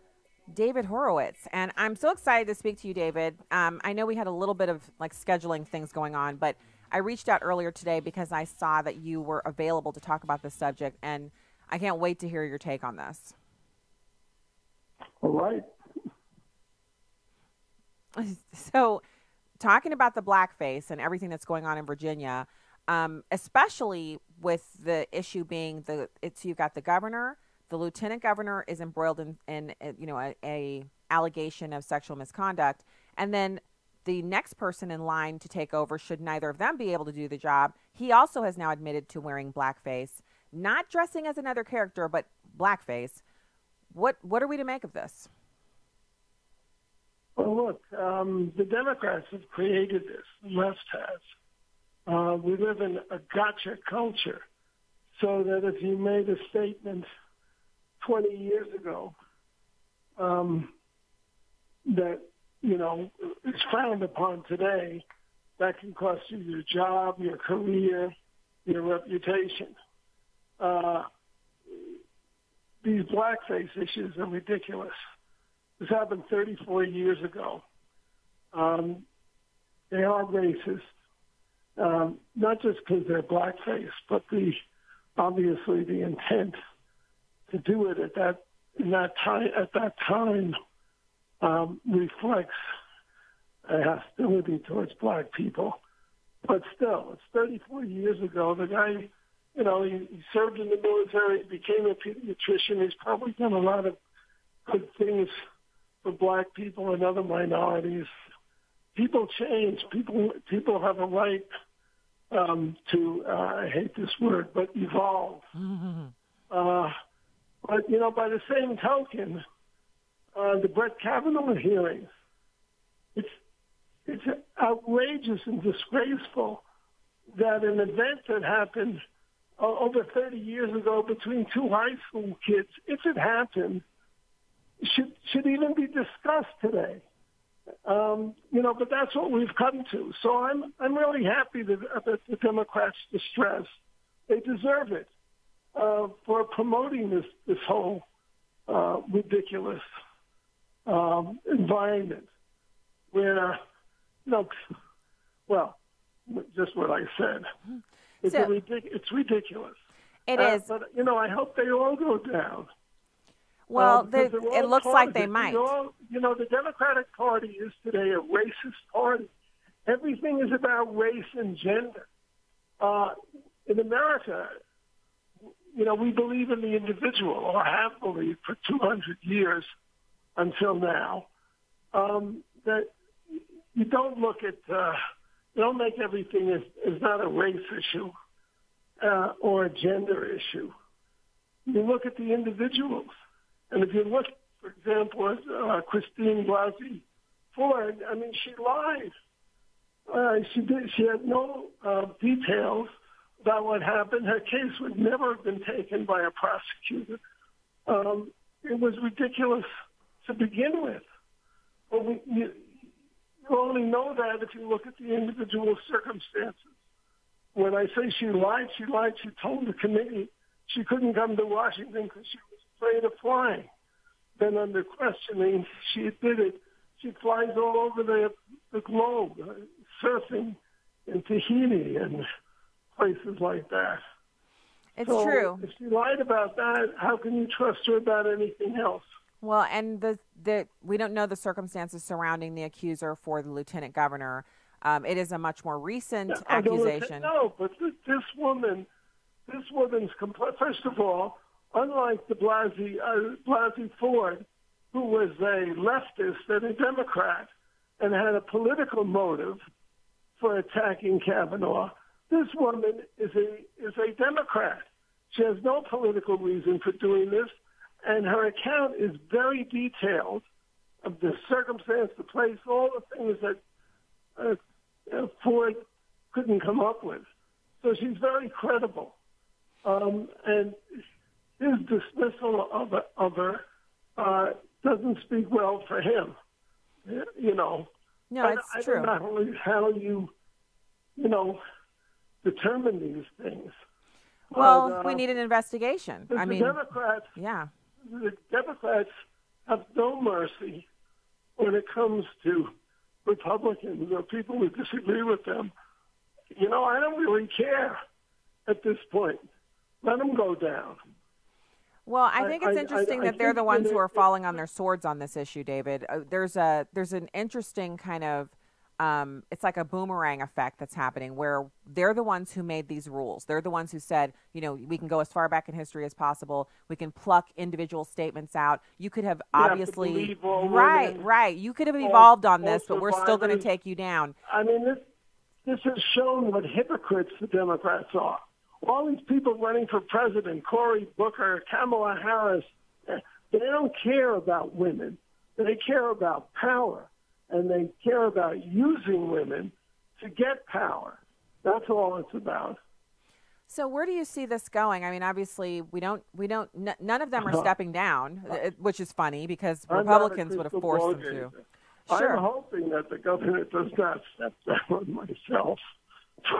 David Horowitz, and I'm so excited to speak to you, David. I know we had a little bit of scheduling things going on, but I reached out earlier today because I saw that you were available to talk about this subject, and I can't wait to hear your take on this. All right. So, talking about the blackface and everything that's going on in Virginia, especially with the issue being you've got the governor. The lieutenant governor is embroiled in a allegation of sexual misconduct. And then the next person in line to take over, should neither of them be able to do the job, he also has now admitted to wearing blackface, not dressing as another character, but blackface. What are we to make of this? Well, look, the Democrats have created this. The left has. We live in a gotcha culture, so that if you made a statement 20 years ago that, is frowned upon today, that can cost you your job, your career, your reputation. These blackface issues are ridiculous. This happened 34 years ago. They are racist, not just because they're blackface, but obviously the intent to do it at that time reflects a hostility towards black people. But still, it's 34 years ago. The guy, he served in the military, became a pediatrician. He's probably done a lot of good things for black people and other minorities. People change. People have a right to, I hate this word, but evolve. Mm-hmm. But, by the same token, the Brett Kavanaugh hearings, it's outrageous and disgraceful that an event that happened over 30 years ago between two high school kids, if it happened, should even be discussed today. But that's what we've come to. So I'm really happy that the Democrats' distress. They deserve it. For promoting this whole ridiculous environment where, just what I said. It's ridiculous. It is. But, I hope they all go down. Well, it looks like they might. The Democratic Party is today a racist party. Everything is about race and gender. In America, we believe in the individual, or have believed for 200 years until now, that you don't look at, you don't make everything as not a race issue or a gender issue. You look at the individuals. And if you look, for example, at Christine Blasey Ford, she lied. She had no details about what happened. Her case would never have been taken by a prosecutor. It was ridiculous to begin with. But you only know that if you look at the individual circumstances. When I say she lied. She told the committee she couldn't come to Washington because she was afraid of flying. Then under questioning, she admitted she flies all over the globe, surfing in Tahiti and places like that. It's true. If she lied about that, how can you trust her about anything else? Well, and we don't know the circumstances surrounding the accuser for the lieutenant governor. It is a much more recent accusation. No, but this woman This woman's first of all, unlike the Blasey Ford, who was a leftist and a Democrat and had a political motive for attacking Kavanaugh, this woman is a Democrat. She has no political reason for doing this, and her account is very detailed of the circumstance, the place, all the things that Ford couldn't come up with. So she's very credible. And his dismissal of her doesn't speak well for him. You know. No, it's true. I don't know how you determine these things. Well, but, we need an investigation. The Democrats have no mercy when it comes to Republicans or people who disagree with them. You know, I don't really care at this point. Let them go down. Well, I think it's interesting that they're the ones who are falling on their swords on this issue, David. There's an interesting kind of it's like a boomerang effect that's happening where they're the ones who made these rules. They're the ones who said, you know, we can go as far back in history as possible. We can pluck individual statements out. You could have obviously, right. You could have evolved on this, but we're still going to take you down. I mean, this has shown what hypocrites the Democrats are. All these people running for president, Cory Booker, Kamala Harris, they don't care about women. They care about power. And they care about using women to get power. That's all it's about. So where do you see this going? I mean, obviously, none of them are stepping down, which is funny because Republicans would have forced them to. Sure. I'm hoping that the government does not step down myself.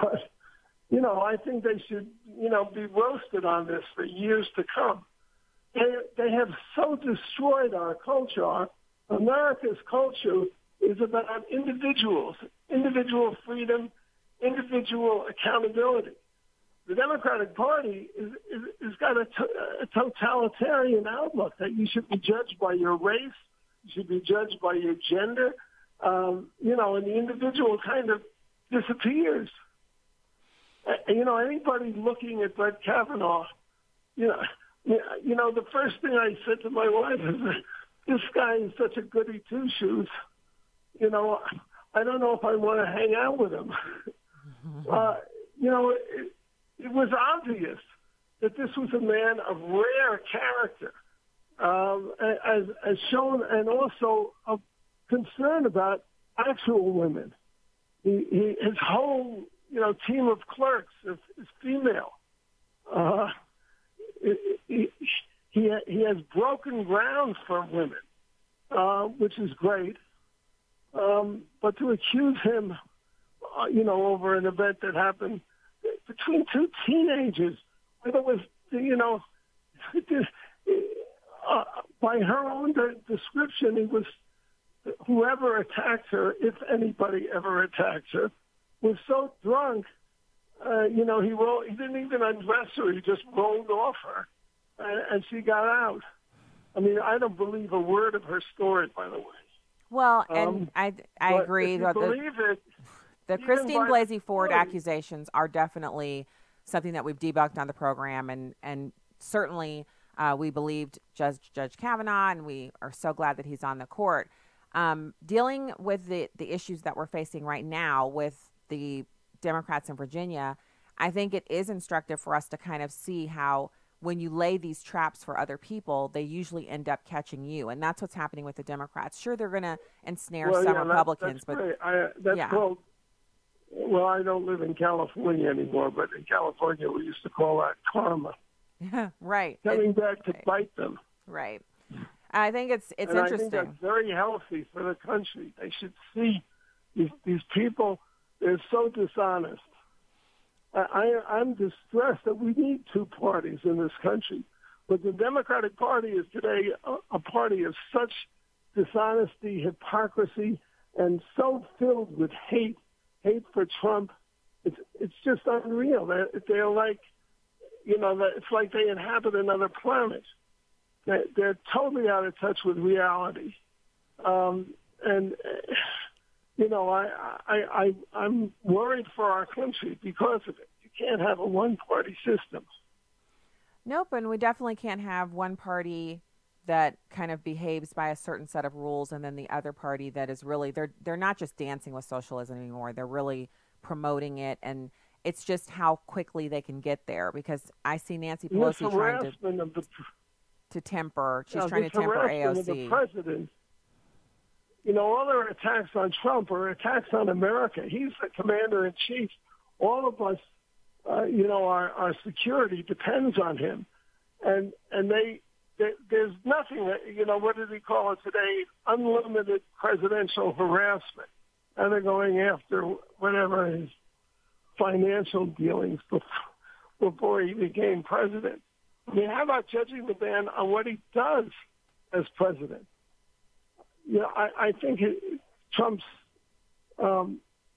But, you know, I think they should, you know, be roasted on this for years to come. They have so destroyed our culture. America's culture is about individuals, individual freedom, individual accountability. The Democratic Party is got a totalitarian outlook that you should be judged by your race, you should be judged by your gender, you know, and the individual kind of disappears. You know, anybody looking at Brett Kavanaugh, you know, the first thing I said to my wife is, this guy is such a goody two-shoes. You know, I don't know if I want to hang out with him. You know, it was obvious that this was a man of rare character, as shown, and also of concern about actual women. His whole, you know, team of clerks is female. He has broken ground for women, which is great. But to accuse him, you know, over an event that happened between two teenagers, whether it was, you know, by her own description, it was whoever attacked her, if anybody ever attacked her, was so drunk, you know, he didn't even undress her. He just rolled off her, and she got out. I mean, I don't believe a word of her story, by the way. Well, and I agree. The Christine Blasey Ford accusations are definitely something that we've debunked on the program, and certainly we believed Judge Kavanaugh, and we are so glad that he's on the court. Dealing with the issues that we're facing right now with the Democrats in Virginia, I think it is instructive for us to kind of see how when you lay these traps for other people, they usually end up catching you. And that's what's happening with the Democrats. Sure, they're going to ensnare some Republicans. Called, well, I don't live in California anymore, but in California we used to call that karma. Yeah, right. Coming back to bite them. Right. I think it's interesting. I think that's very healthy for the country. They should see these people, they're so dishonest. I'm distressed that we need two parties in this country. But the Democratic Party is today a party of such dishonesty, hypocrisy, and so filled with hate for Trump. It's just unreal. They're like, you know, it's like they inhabit another planet. They're totally out of touch with reality. And you know, I'm worried for our country because of it. You can't have a one-party system. Nope, and we definitely can't have one party that kind of behaves by a certain set of rules and then the other party that is really, they're not just dancing with socialism anymore. They're really promoting it, and it's just how quickly they can get there, because I see Nancy Pelosi trying to temper. She's trying to temper AOC. Of the president, you know, all their attacks on Trump are attacks on America. He's the commander-in-chief. All of us, you know, our security depends on him. And there's nothing that, you know, what did he call it today? Unlimited presidential harassment. And they're going after whatever his financial dealings before he became president. I mean, how about judging the man on what he does as president? You know, I think Trump's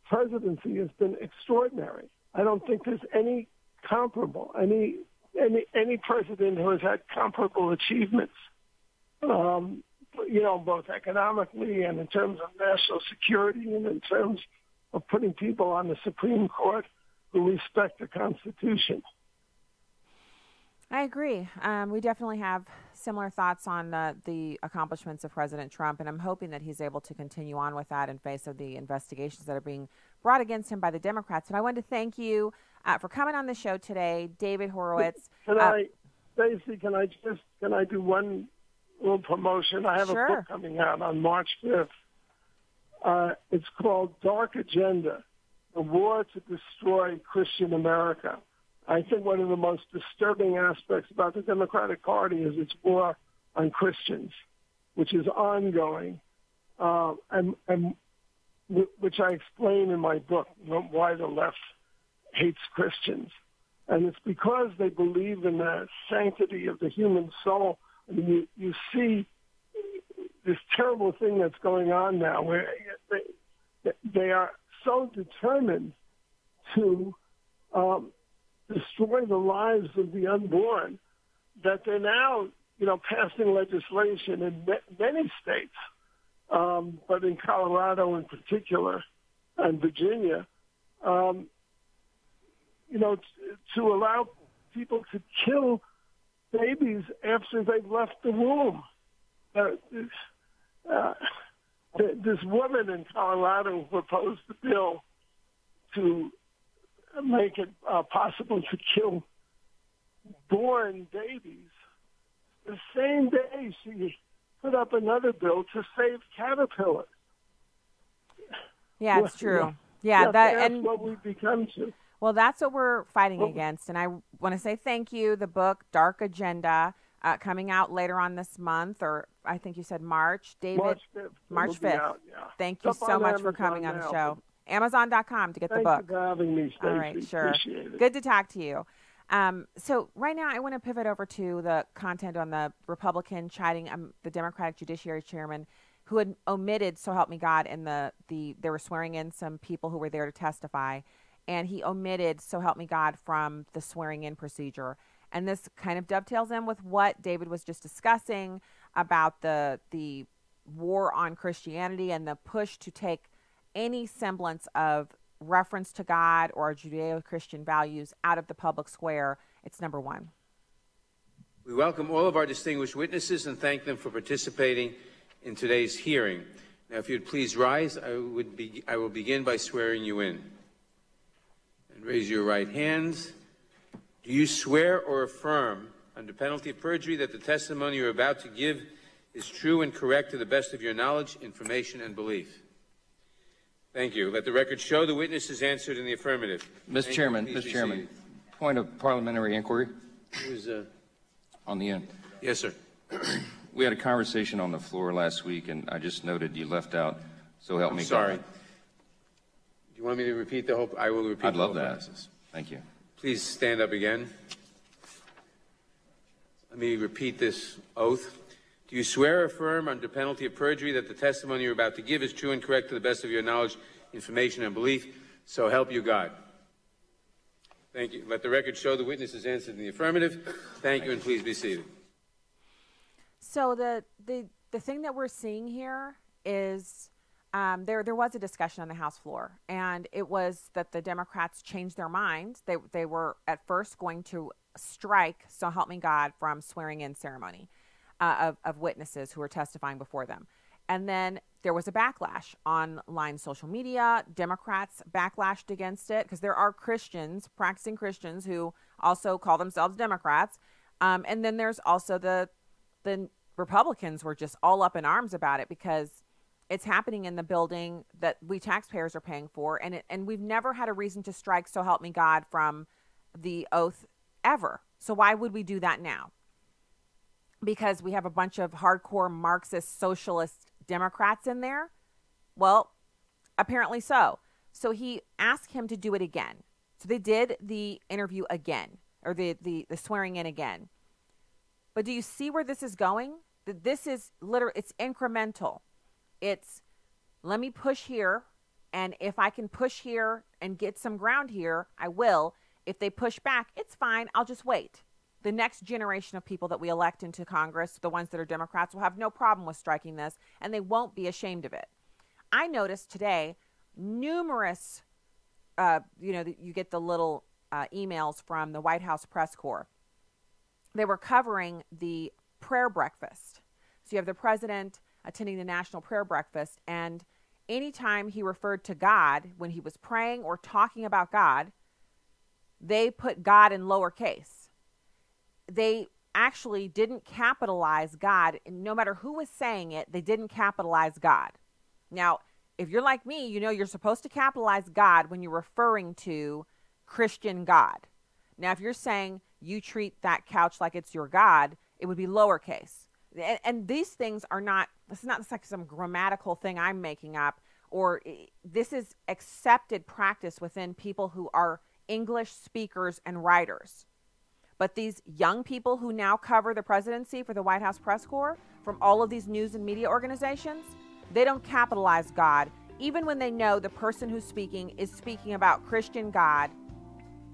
presidency has been extraordinary. I don't think there's any comparable, any president who has had comparable achievements, you know, both economically and in terms of national security and in terms of putting people on the Supreme Court who respect the Constitution. I agree. We definitely have similar thoughts on the accomplishments of President Trump, and I'm hoping that he's able to continue on with that in face of the investigations that are being brought against him by the Democrats. And I wanted to thank you for coming on the show today, David Horowitz. Stacey, can I do one little promotion? I have a book coming out on March 5th. It's called Dark Agenda, The War to Destroy Christian America. I think one of the most disturbing aspects about the Democratic Party is its war on Christians, which is ongoing, and which I explain in my book, Why the Left Hates Christians. And it's because they believe in the sanctity of the human soul. I mean, you see this terrible thing that's going on now where they are so determined to destroy the lives of the unborn that they're now, you know, passing legislation in many states, but in Colorado in particular and Virginia, you know, to allow people to kill babies after they've left the womb. This woman in Colorado proposed a bill to make it possible to kill born babies. The same day she put up another bill to save caterpillars. Yeah, it's true. Yeah, that's what we've become to. Well, that's what we're fighting against. And I want to say thank you. The book, Dark Agenda, coming out later on this month, or I think you said March. David, March 5th. Out, yeah. Thank you so much for coming on the show. Amazon.com to get the book. Thank you for having me, Stacey. All right, sure. Appreciate it. Good to talk to you. So right now I want to pivot over to the content on the Republican chiding the Democratic Judiciary Chairman who had omitted, so help me God, in they were swearing in some people who were there to testify, and he omitted, so help me God, from the swearing in procedure. And this kind of dovetails in with what David was just discussing about the war on Christianity and the push to take any semblance of reference to God or Judeo-Christian values out of the public square. It's number one. We welcome all of our distinguished witnesses and thank them for participating in today's hearing. Now, if you'd please rise, I will begin by swearing you in. And raise your right hands. Do you swear or affirm, under penalty of perjury, that the testimony you're about to give is true and correct to the best of your knowledge, information, and belief? Thank you. Let the record show the witnesses answered in the affirmative. Mr. Chairman, point of parliamentary inquiry. On the end. Yes, sir. We had a conversation on the floor last week, and I just noted you left out, so help me God. Sorry. Do you want me to repeat the whole? I will repeat I'd the love whole that. process. Thank you. Please stand up again. Let me repeat this oath. Do you swear or affirm under penalty of perjury that the testimony you're about to give is true and correct to the best of your knowledge, information, and belief? So help you God. Thank you. Let the record show the witnesses answered in the affirmative. Thank you, and please be seated. So the thing that we're seeing here is there was a discussion on the House floor, and it was that the Democrats changed their mind. They were at first going to strike "So Help Me God" from swearing-in ceremony of witnesses who were testifying before them. And then there was a backlash online social media. Democrats backlashed against it because there are Christians, practicing Christians, who also call themselves Democrats. And then there's also the Republicans were just all up in arms about it because it's happening in the building that we taxpayers are paying for. And we've never had a reason to strike "So Help Me God" from the oath ever. So why would we do that now? Because we have a bunch of hardcore Marxist socialist Democrats in there? Well, apparently so. So he asked him to do it again. So they did the interview again, or the swearing in again. But do you see where this is going? This is literally, it's incremental. It's, let me push here, and if I can push here and get some ground here, I will. If they push back, it's fine. I'll just wait. The next generation of people that we elect into Congress, the ones that are Democrats, will have no problem with striking this, and they won't be ashamed of it. I noticed today numerous, you get the little emails from the White House press corps. They were covering the prayer breakfast. So you have the president attending the national prayer breakfast, and anytime he referred to God, when he was praying or talking about God, they put God in lowercase. They actually didn't capitalize God. And no matter who was saying it, they didn't capitalize God. Now, if you're like me, you know you're supposed to capitalize God when you're referring to Christian God. Now, if you're saying you treat that couch like it's your God, it would be lowercase. And these things are not, it's not like some grammatical thing I'm making up, or this is accepted practice within people who are English speakers and writers. But these young people who now cover the presidency for the White House press corps from all of these news and media organizations, they don't capitalize God, even when they know the person who's speaking is speaking about Christian God,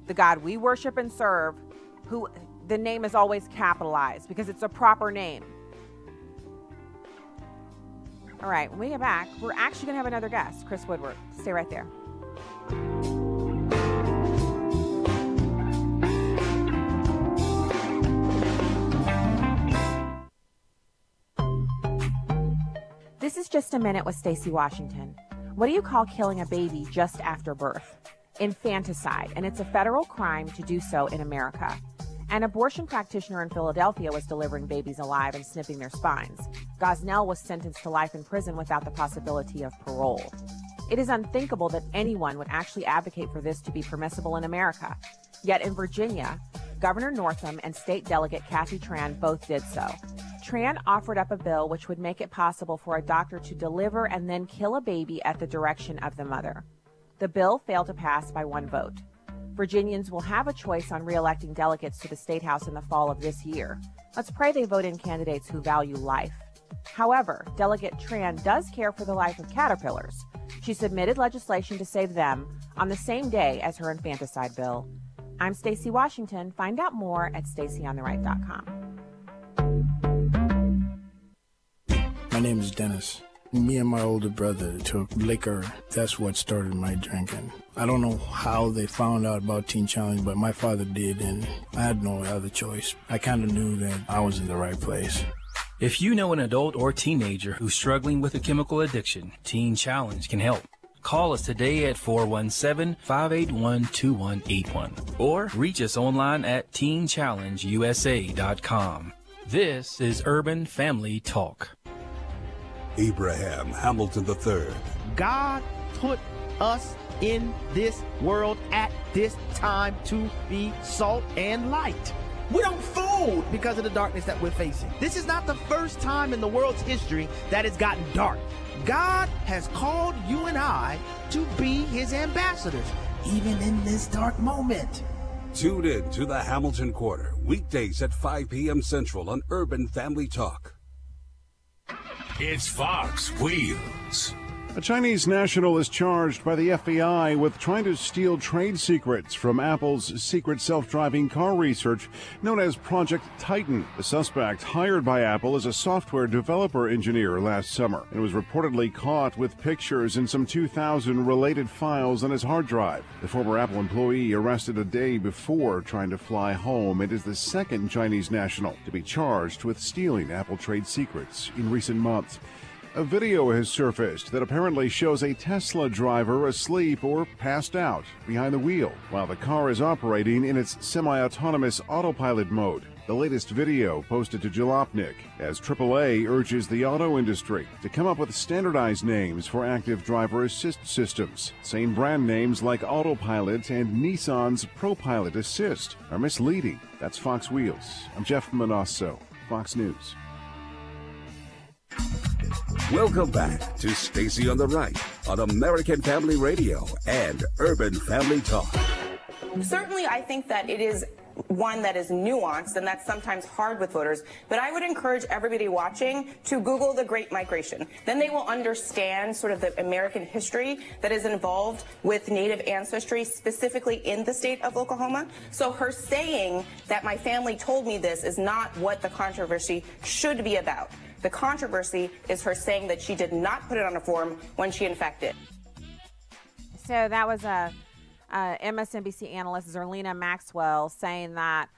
the God we worship and serve, who the name is always capitalized because it's a proper name. All right, when we get back, we're actually going to have another guest, Chris Woodward. Stay right there. This is Just a Minute with Stacey Washington. What do you call killing a baby just after birth? Infanticide, and it's a federal crime to do so in America. An abortion practitioner in Philadelphia was delivering babies alive and snipping their spines. Gosnell was sentenced to life in prison without the possibility of parole. It is unthinkable that anyone would actually advocate for this to be permissible in America. Yet in Virginia, Governor Northam and State Delegate Kathy Tran both did so. Tran offered up a bill which would make it possible for a doctor to deliver and then kill a baby at the direction of the mother. The bill failed to pass by one vote. Virginians will have a choice on re-electing delegates to the State House in the fall of this year. Let's pray they vote in candidates who value life. However, Delegate Tran does care for the life of caterpillars. She submitted legislation to save them on the same day as her infanticide bill. I'm Stacey Washington. Find out more at StaceyOnTheRight.com. My name is Dennis. Me and my older brother took liquor. That's what started my drinking. I don't know how they found out about Teen Challenge, but my father did, and I had no other choice. I kind of knew that I was in the right place. If you know an adult or teenager who's struggling with a chemical addiction, Teen Challenge can help. Call us today at 417-581-2181 or reach us online at teenchallengeusa.com. This is Urban Family Talk. Abraham Hamilton III. God put us in this world at this time to be salt and light. We don't fold because of the darkness that we're facing. This is not the first time in the world's history that it's gotten dark. God has called you and I to be his ambassadors, even in this dark moment. Tune in to the Hamilton Quarter, weekdays at 5 p.m. Central on Urban Family Talk. It's Fox Wheels. A Chinese national is charged by the FBI with trying to steal trade secrets from Apple's secret self-driving car research known as Project Titan. The suspect, hired by Apple as a software developer engineer last summer, and was reportedly caught with pictures and some 2,000 related files on his hard drive. The former Apple employee, arrested a day before trying to fly home, and is the second Chinese national to be charged with stealing Apple trade secrets in recent months. A video has surfaced that apparently shows a Tesla driver asleep or passed out behind the wheel while the car is operating in its semi-autonomous autopilot mode. The latest video posted to Jalopnik as AAA urges the auto industry to come up with standardized names for active driver assist systems. Same brand names like Autopilot and Nissan's ProPilot Assist are misleading. That's Fox Wheels. I'm Jeff Manasso, Fox News. Welcome back to Stacy on the Right on American Family Radio and Urban Family Talk. Certainly, I think that it is one that is nuanced, and that's sometimes hard with voters. But I would encourage everybody watching to Google the Great Migration. Then they will understand sort of the American history that is involved with Native ancestry, specifically in the state of Oklahoma. So her saying that my family told me this is not what the controversy should be about. The controversy is her saying that she did not put it on a form when she in fact did. So that was a MSNBC analyst Zerlina Maxwell saying that,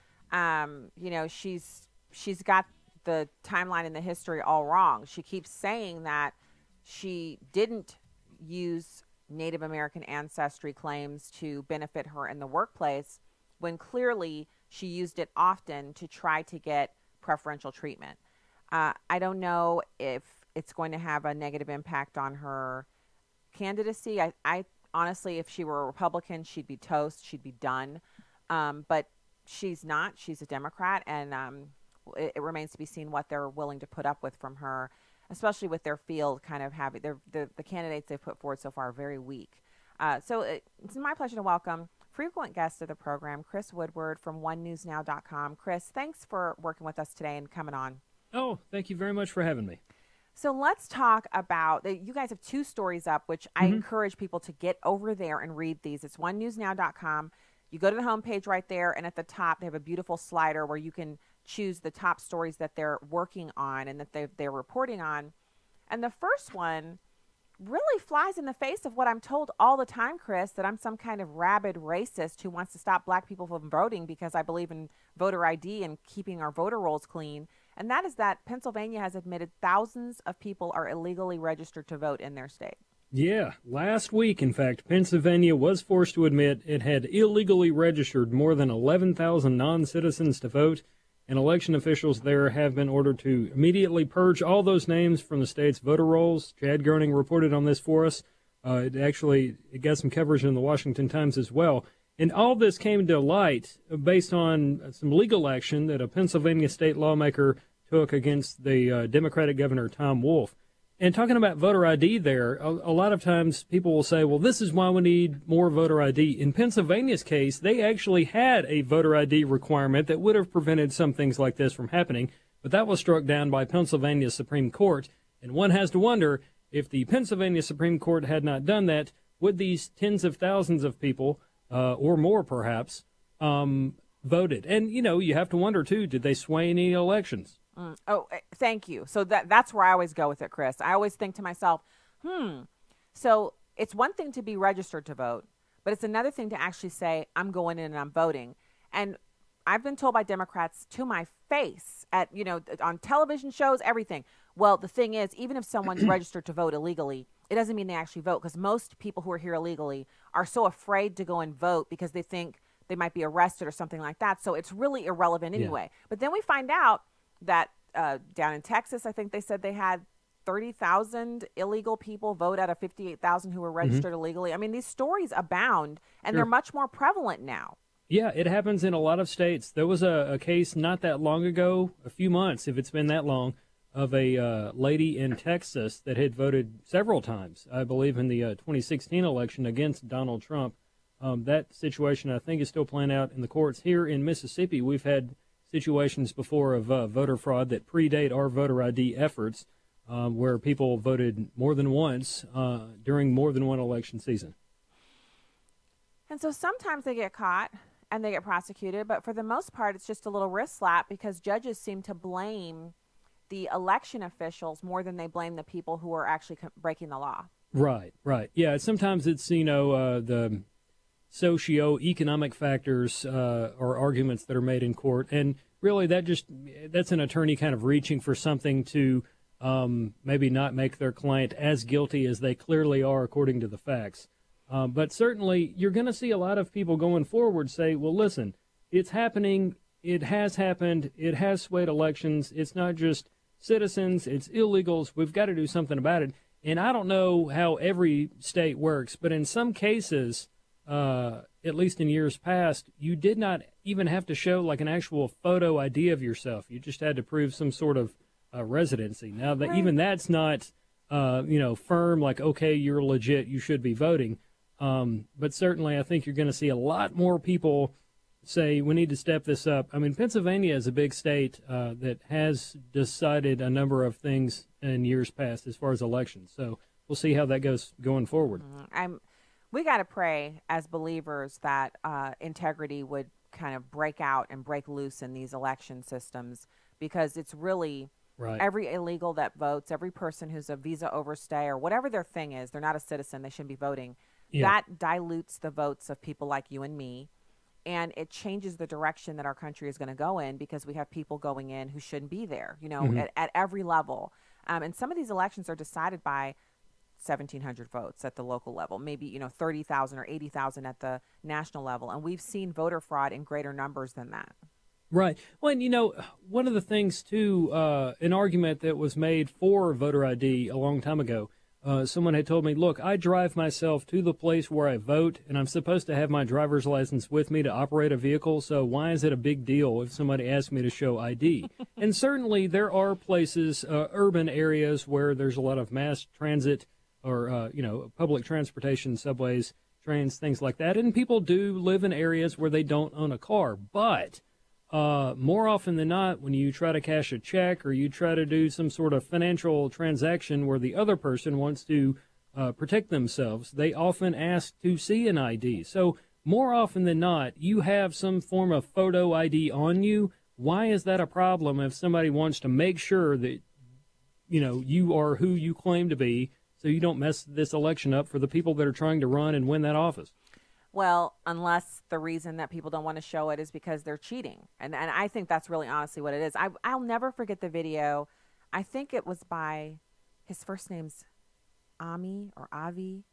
she's got the timeline and the history all wrong. She keeps saying that she didn't use Native American ancestry claims to benefit her in the workplace when clearly she used it often to try to get preferential treatment. I don't know if it's going to have a negative impact on her candidacy. I honestly, if she were a Republican, she'd be toast. She'd be done. But she's not. She's a Democrat, and it remains to be seen what they're willing to put up with from her, especially with their field kind of having the candidates they've put forward so far are very weak. So it's my pleasure to welcome frequent guest of the program, Chris Woodward from OneNewsNow.com. Chris, thanks for working with us today and coming on. Oh, thank you very much for having me. So let's talk about, you guys have two stories up, which I encourage people to get over there and read these. It's OneNewsNow.com. You go to the homepage right there, and at the top, they have a beautiful slider where you can choose the top stories that they're working on and that they're reporting on. And the first one really flies in the face of what I'm told all the time, Chris, that I'm some kind of rabid racist who wants to stop black people from voting because I believe in voter ID and keeping our voter rolls clean. And that is that Pennsylvania has admitted thousands of people are illegally registered to vote in their state. Yeah, last week, in fact, Pennsylvania was forced to admit it had illegally registered more than 11,000 non-citizens to vote, and election officials there have been ordered to immediately purge all those names from the state's voter rolls. Chad Gerning reported on this for us. It got some coverage in the Washington Times as well. And all this came to light based on some legal action that a Pennsylvania state lawmaker took against the Democratic Governor Tom Wolf. And talking about voter ID there, a lot of times people will say, well, this is why we need more voter ID. In Pennsylvania's case, they actually had a voter ID requirement that would have prevented some things like this from happening, but that was struck down by Pennsylvania's Supreme Court. And one has to wonder, if the Pennsylvania Supreme Court had not done that, would these tens of thousands of people, or more perhaps, voted? And, you have to wonder, too, did they sway any elections? Oh, thank you. So that's where I always go with it, Chris. I always think to myself, so it's one thing to be registered to vote, but it's another thing to actually say, I'm going in and I'm voting. And I've been told by Democrats to my face on television shows, everything. Well, the thing is, even if someone's registered to vote illegally, it doesn't mean they actually vote, because most people who are here illegally are so afraid to go and vote because they think they might be arrested or something like that. So it's really irrelevant anyway. Yeah. But then we find out that down in Texas, I think they said they had 30,000 illegal people vote out of 58,000 who were registered illegally. I mean, these stories abound, and they're much more prevalent now. Yeah, it happens in a lot of states. There was a case not that long ago, a few months, if it's been that long, of a lady in Texas that had voted several times, I believe, in the 2016 election against Donald Trump. That situation, I think, is still playing out in the courts. Here in Mississippi, we've had situations before of voter fraud that predate our voter ID efforts. where people voted more than once during more than one election season. And so sometimes they get caught and they get prosecuted, but for the most part, it's just a little wrist slap because judges seem to blame the election officials more than they blame the people who are actually breaking the law. Right, right. Yeah, sometimes it's, the socio-economic factors or arguments that are made in court. And really that's an attorney kind of reaching for something to maybe not make their client as guilty as they clearly are according to the facts. But certainly you're going to see a lot of people going forward say, well, listen, it's happening. It has happened. It has swayed elections. It's not just citizens. It's illegals. We've got to do something about it. And I don't know how every state works, but in some cases, at least in years past, you did not even have to show like an actual photo ID of yourself. You just had to prove some sort of residency. Now, that even that's not, firm, like, okay, you're legit, you should be voting. But certainly I think you're going to see a lot more people say we need to step this up. I mean, Pennsylvania is a big state that has decided a number of things in years past as far as elections. So we'll see how that goes going forward. We got to pray as believers that integrity would kind of break out and break loose in these election systems, because it's really every illegal that votes, every person who's a visa overstay or whatever their thing is, they're not a citizen, they shouldn't be voting. Yeah. That dilutes the votes of people like you and me, and it changes the direction that our country is going to go in, because we have people going in who shouldn't be there, at every level. And some of these elections are decided by 1,700 votes at the local level, maybe, 30,000 or 80,000 at the national level. And we've seen voter fraud in greater numbers than that. Right. Well, and, one of the things, too, an argument that was made for voter ID a long time ago, someone had told me, look, I drive myself to the place where I vote, and I'm supposed to have my driver's license with me to operate a vehicle, so why is it a big deal if somebody asks me to show ID? And certainly there are places, urban areas, where there's a lot of mass transit or, public transportation, subways, trains, things like that, and people do live in areas where they don't own a car. But more often than not, when you try to cash a check or you try to do some sort of financial transaction where the other person wants to protect themselves, they often ask to see an ID. So more often than not, you have some form of photo ID on you. Why is that a problem if somebody wants to make sure that, you are who you claim to be, so you don't mess this election up for the people that are trying to run and win that office? Well, unless the reason that people don't want to show it is because they're cheating. And I think that's really honestly what it is. I'll never forget the video. I think it was by, his first name's Ami or Avi.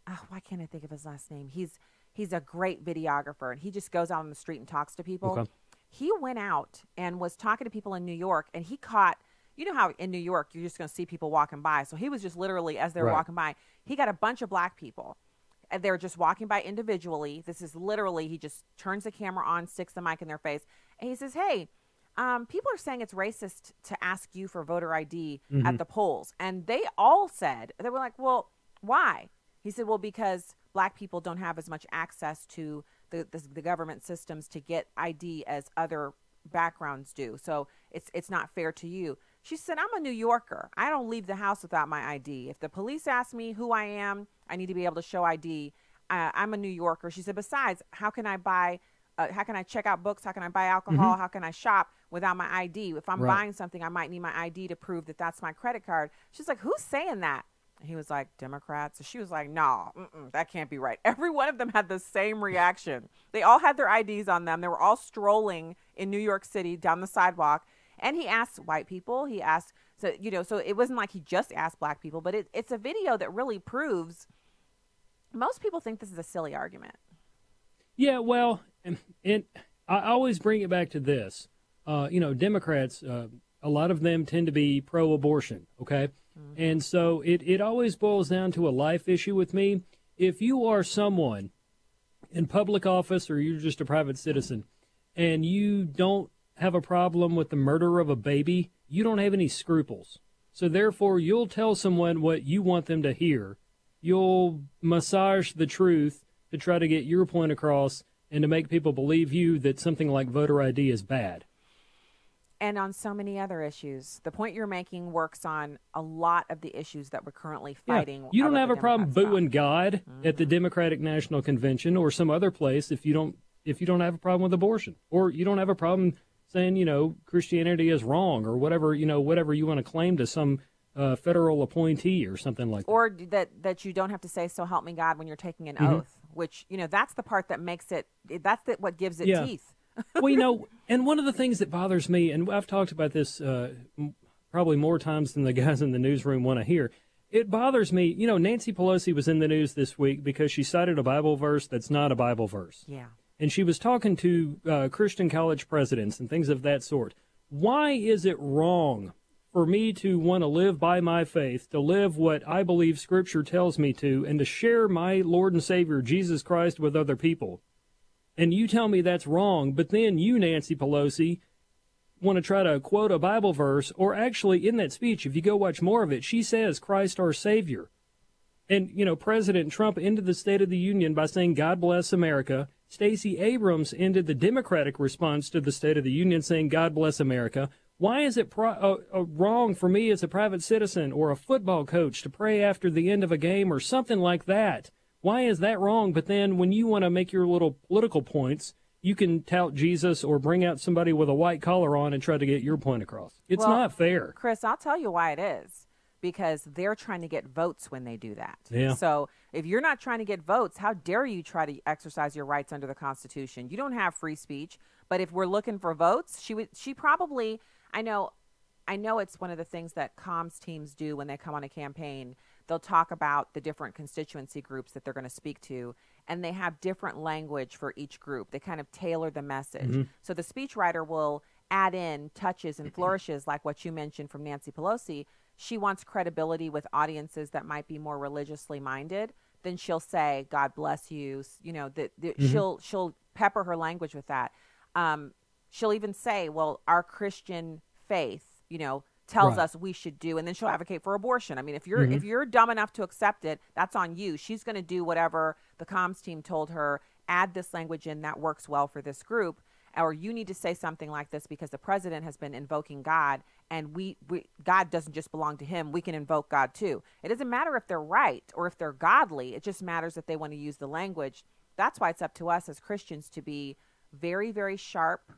Oh, why can't I think of his last name? He's a great videographer, and he just goes out on the street and talks to people. Okay. He went out and was talking to people in New York, and he caught, how in New York you're just going to see people walking by. So he was just literally, as they were walking by, he got a bunch of black people. And they're just walking by individually. This is literally, he just turns the camera on, sticks the mic in their face, and he says, hey, people are saying it's racist to ask you for voter ID at the polls. And they all said, they were like, well, why? He said, well, because black people don't have as much access to the government systems to get ID as other backgrounds do. So it's not fair to you. She said, I'm a New Yorker. I don't leave the house without my ID. If the police ask me who I am, I need to be able to show ID. I'm a New Yorker. She said, besides, how can I check out books? How can I buy alcohol? How can I shop without my ID? If I'm buying something, I might need my ID to prove that that's my credit card. She's like, who's saying that? And he was like, Democrats. So she was like, no, that can't be right. Every one of them had the same reaction. They all had their IDs on them. They were all strolling in New York City down the sidewalk. And he asked white people. He asked, so it wasn't like he just asked black people, but it's a video that really proves most people think this is a silly argument. Yeah, well, and I always bring it back to this. Democrats, a lot of them tend to be pro-abortion, okay? And so it always boils down to a life issue with me. If you are someone in public office or you're just a private citizen and you don't have a problem with the murder of a baby, you don't have any scruples. So therefore, you'll tell someone what you want them to hear. You'll massage the truth to try to get your point across and to make people believe you that something like voter ID is bad. And on so many other issues. The point you're making works on a lot of the issues that we're currently fighting. You don't have a problem booing God at the Democratic National Convention or some other place if you don't have a problem with abortion, or you don't have a problem saying, you know, Christianity is wrong or whatever, you know, whatever you want to claim to some federal appointee or something like that. Or that you don't have to say, so help me God, when you're taking an oath, which, you know, that's the part that makes it, what gives it teeth. Well, you know, and one of the things that bothers me, and I've talked about this probably more times than the guys in the newsroom want to hear, it bothers me, you know, Nancy Pelosi was in the news this week because she cited a Bible verse that's not a Bible verse. Yeah. And she was talking to Christian college presidents and things of that sort. Why is it wrong for me to want to live by my faith, to live what I believe Scripture tells me to, and to share my Lord and Savior, Jesus Christ, with other people? And you tell me that's wrong, but then you, Nancy Pelosi, want to try to quote a Bible verse, or actually in that speech, if you go watch more of it, she says, Christ our Savior. And, you know, President Trump ended the State of the Union by saying, God bless America. Stacey Abrams ended the Democratic response to the State of the Union saying, God bless America. Why is it wrong for me as a private citizen or a football coach to pray after the end of a game or something like that? Why is that wrong? But then when you want to make your little political points, you can tout Jesus or bring out somebody with a white collar on and try to get your point across. It's not fair. Chris, I'll tell you why it is. Because they're trying to get votes when they do that. Yeah. So if you're not trying to get votes, how dare you try to exercise your rights under the Constitution? You don't have free speech. But if we're looking for votes, she probably, I know it's one of the things that comms teams do when they come on a campaign. They'll talk about the different constituency groups that they're going to speak to, and they have different language for each group. They kind of tailor the message. So the speechwriter will add in touches and flourishes like what you mentioned from Nancy Pelosi. She wants credibility with audiences that might be more religiously minded. Then she'll say, God bless you. You know, she'll pepper her language with that. She'll even say, well, our Christian faith, you know, tells us we should do, and then she'll advocate for abortion. I mean, if you're dumb enough to accept it, that's on you. She's going to do whatever the comms team told her, add this language in that works well for this group, or you need to say something like this because the president has been invoking God, and God doesn't just belong to him. We can invoke God too. It doesn't matter if they're right or if they're godly. It just matters that they want to use the language. That's why it's up to us as Christians to be very, very sharp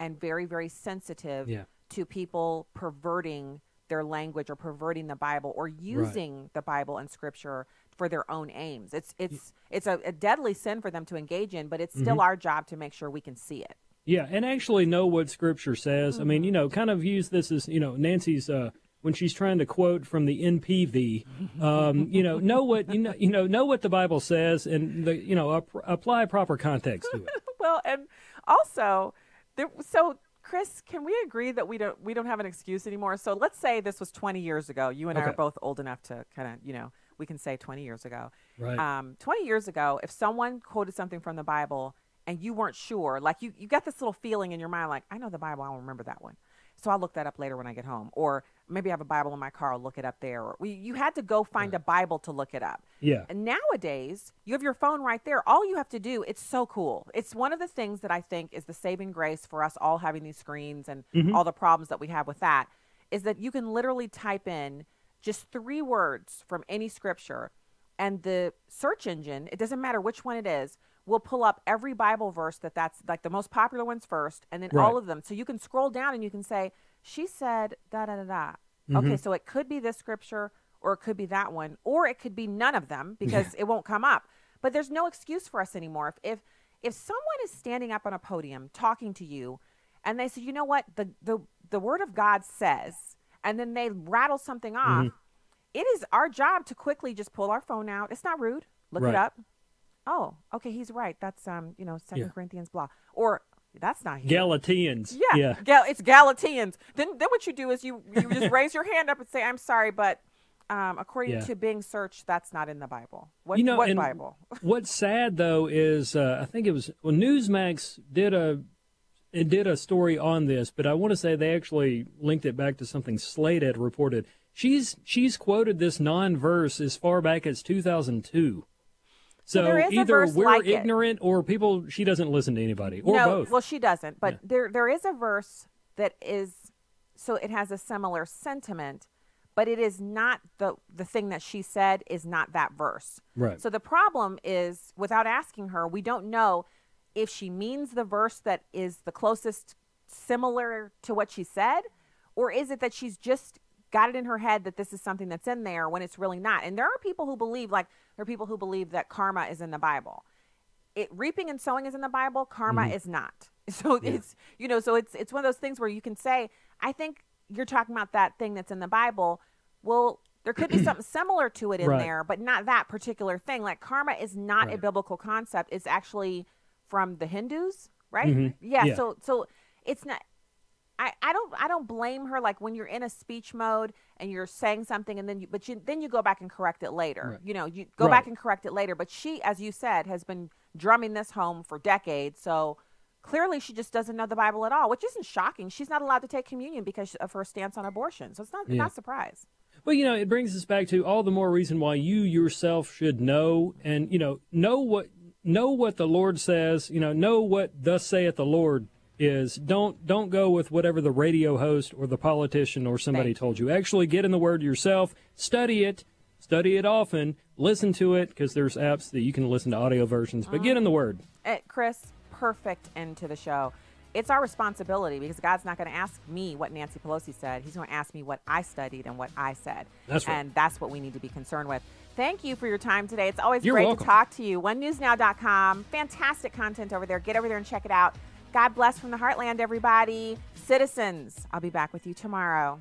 and very, very sensitive to people perverting their language or perverting the Bible or using the Bible and Scripture for their own aims. It's a deadly sin for them to engage in, but it's still our job to make sure we can see it. Yeah, and actually know what Scripture says. I mean, you know, kind of use this as, you know, Nancy's when she's trying to quote from the NPV. You know what know what the Bible says, and apply proper context to it. Well, and also, so Chris, can we agree that we don't have an excuse anymore? So let's say this was 20 years ago. You and I are both old enough to kind of, you know, we can say 20 years ago. Right. 20 years ago, if someone quoted something from the Bible and you weren't sure, like you got this little feeling in your mind, like, I know the Bible, I don't remember that one. So I'll look that up later when I get home. Or maybe I have a Bible in my car, I'll look it up there. Or you had to go find a Bible to look it up. Yeah. And nowadays, you have your phone right there. All you have to do, it's so cool. It's one of the things that I think is the saving grace for us all having these screens and all the problems that we have with that, is that you can literally type in just 3 words from any scripture, and the search engine, it doesn't matter which one it is, will pull up every Bible verse that's like the most popular ones first, and then all of them. So you can scroll down and you can say, she said da-da-da-da. Okay, so it could be this scripture, or it could be that one, or it could be none of them because it won't come up. But there's no excuse for us anymore. If someone is standing up on a podium talking to you, and they say, you know what, the Word of God says, and then they rattle something off, it is our job to quickly just pull our phone out. It's not rude. Look it up. Oh, okay, he's right. That's 2 Corinthians, blah. Or that's not here. Galatians. Yeah. It's Galatians. Then what you do is you just raise your hand up and say, I'm sorry, but according to being searched, that's not in the Bible. What Bible? What's sad though is I think it was Newsmax did a story on this, but I want to say they actually linked it back to something Slate had reported. She's quoted this non-verse as far back as 2002. So either we're ignorant or she doesn't listen to anybody, or both. Well, she doesn't, but there is a verse that is so it has a similar sentiment, but it is not the thing that she said is not that verse. Right. So the problem is, without asking her, we don't know if she means the verse that is the closest similar to what she said, or is it that she's just got it in her head that this is something that's in there when it's really not. And there are people who believe, that karma is in the Bible. Reaping and sowing is in the Bible, karma is not. So it's, so it's one of those things where you can say, I think you're talking about that thing that's in the Bible. Well, there could be something similar to it in there, but not that particular thing. Like karma is not a biblical concept. It's actually from the Hindus, right? Yeah. So it's not. I don't blame her. Like when you're in a speech mode and you're saying something, and then you go back and correct it later. Right. You go back and correct it later. But she, as you said, has been drumming this home for decades. So clearly she just doesn't know the Bible at all, which isn't shocking. She's not allowed to take communion because of her stance on abortion. So it's not a surprise. Well, it brings us back to all the more reason why you yourself should know and, know what the Lord says, know what thus saith the Lord is. Don't go with whatever the radio host or the politician or somebody told you. Actually get in the Word yourself, study it often, listen to it, because there's apps that you can listen to audio versions, but get in the Word. Chris, perfect end to the show. It's our responsibility because God's not going to ask me what Nancy Pelosi said. He's going to ask me what I studied and what I said. That's right. And that's what we need to be concerned with. Thank you for your time today. It's always You're great welcome. to talk to you. OneNewsNow.com. Fantastic content over there. Get over there and check it out. God bless from the Heartland, everybody. Citizens, I'll be back with you tomorrow.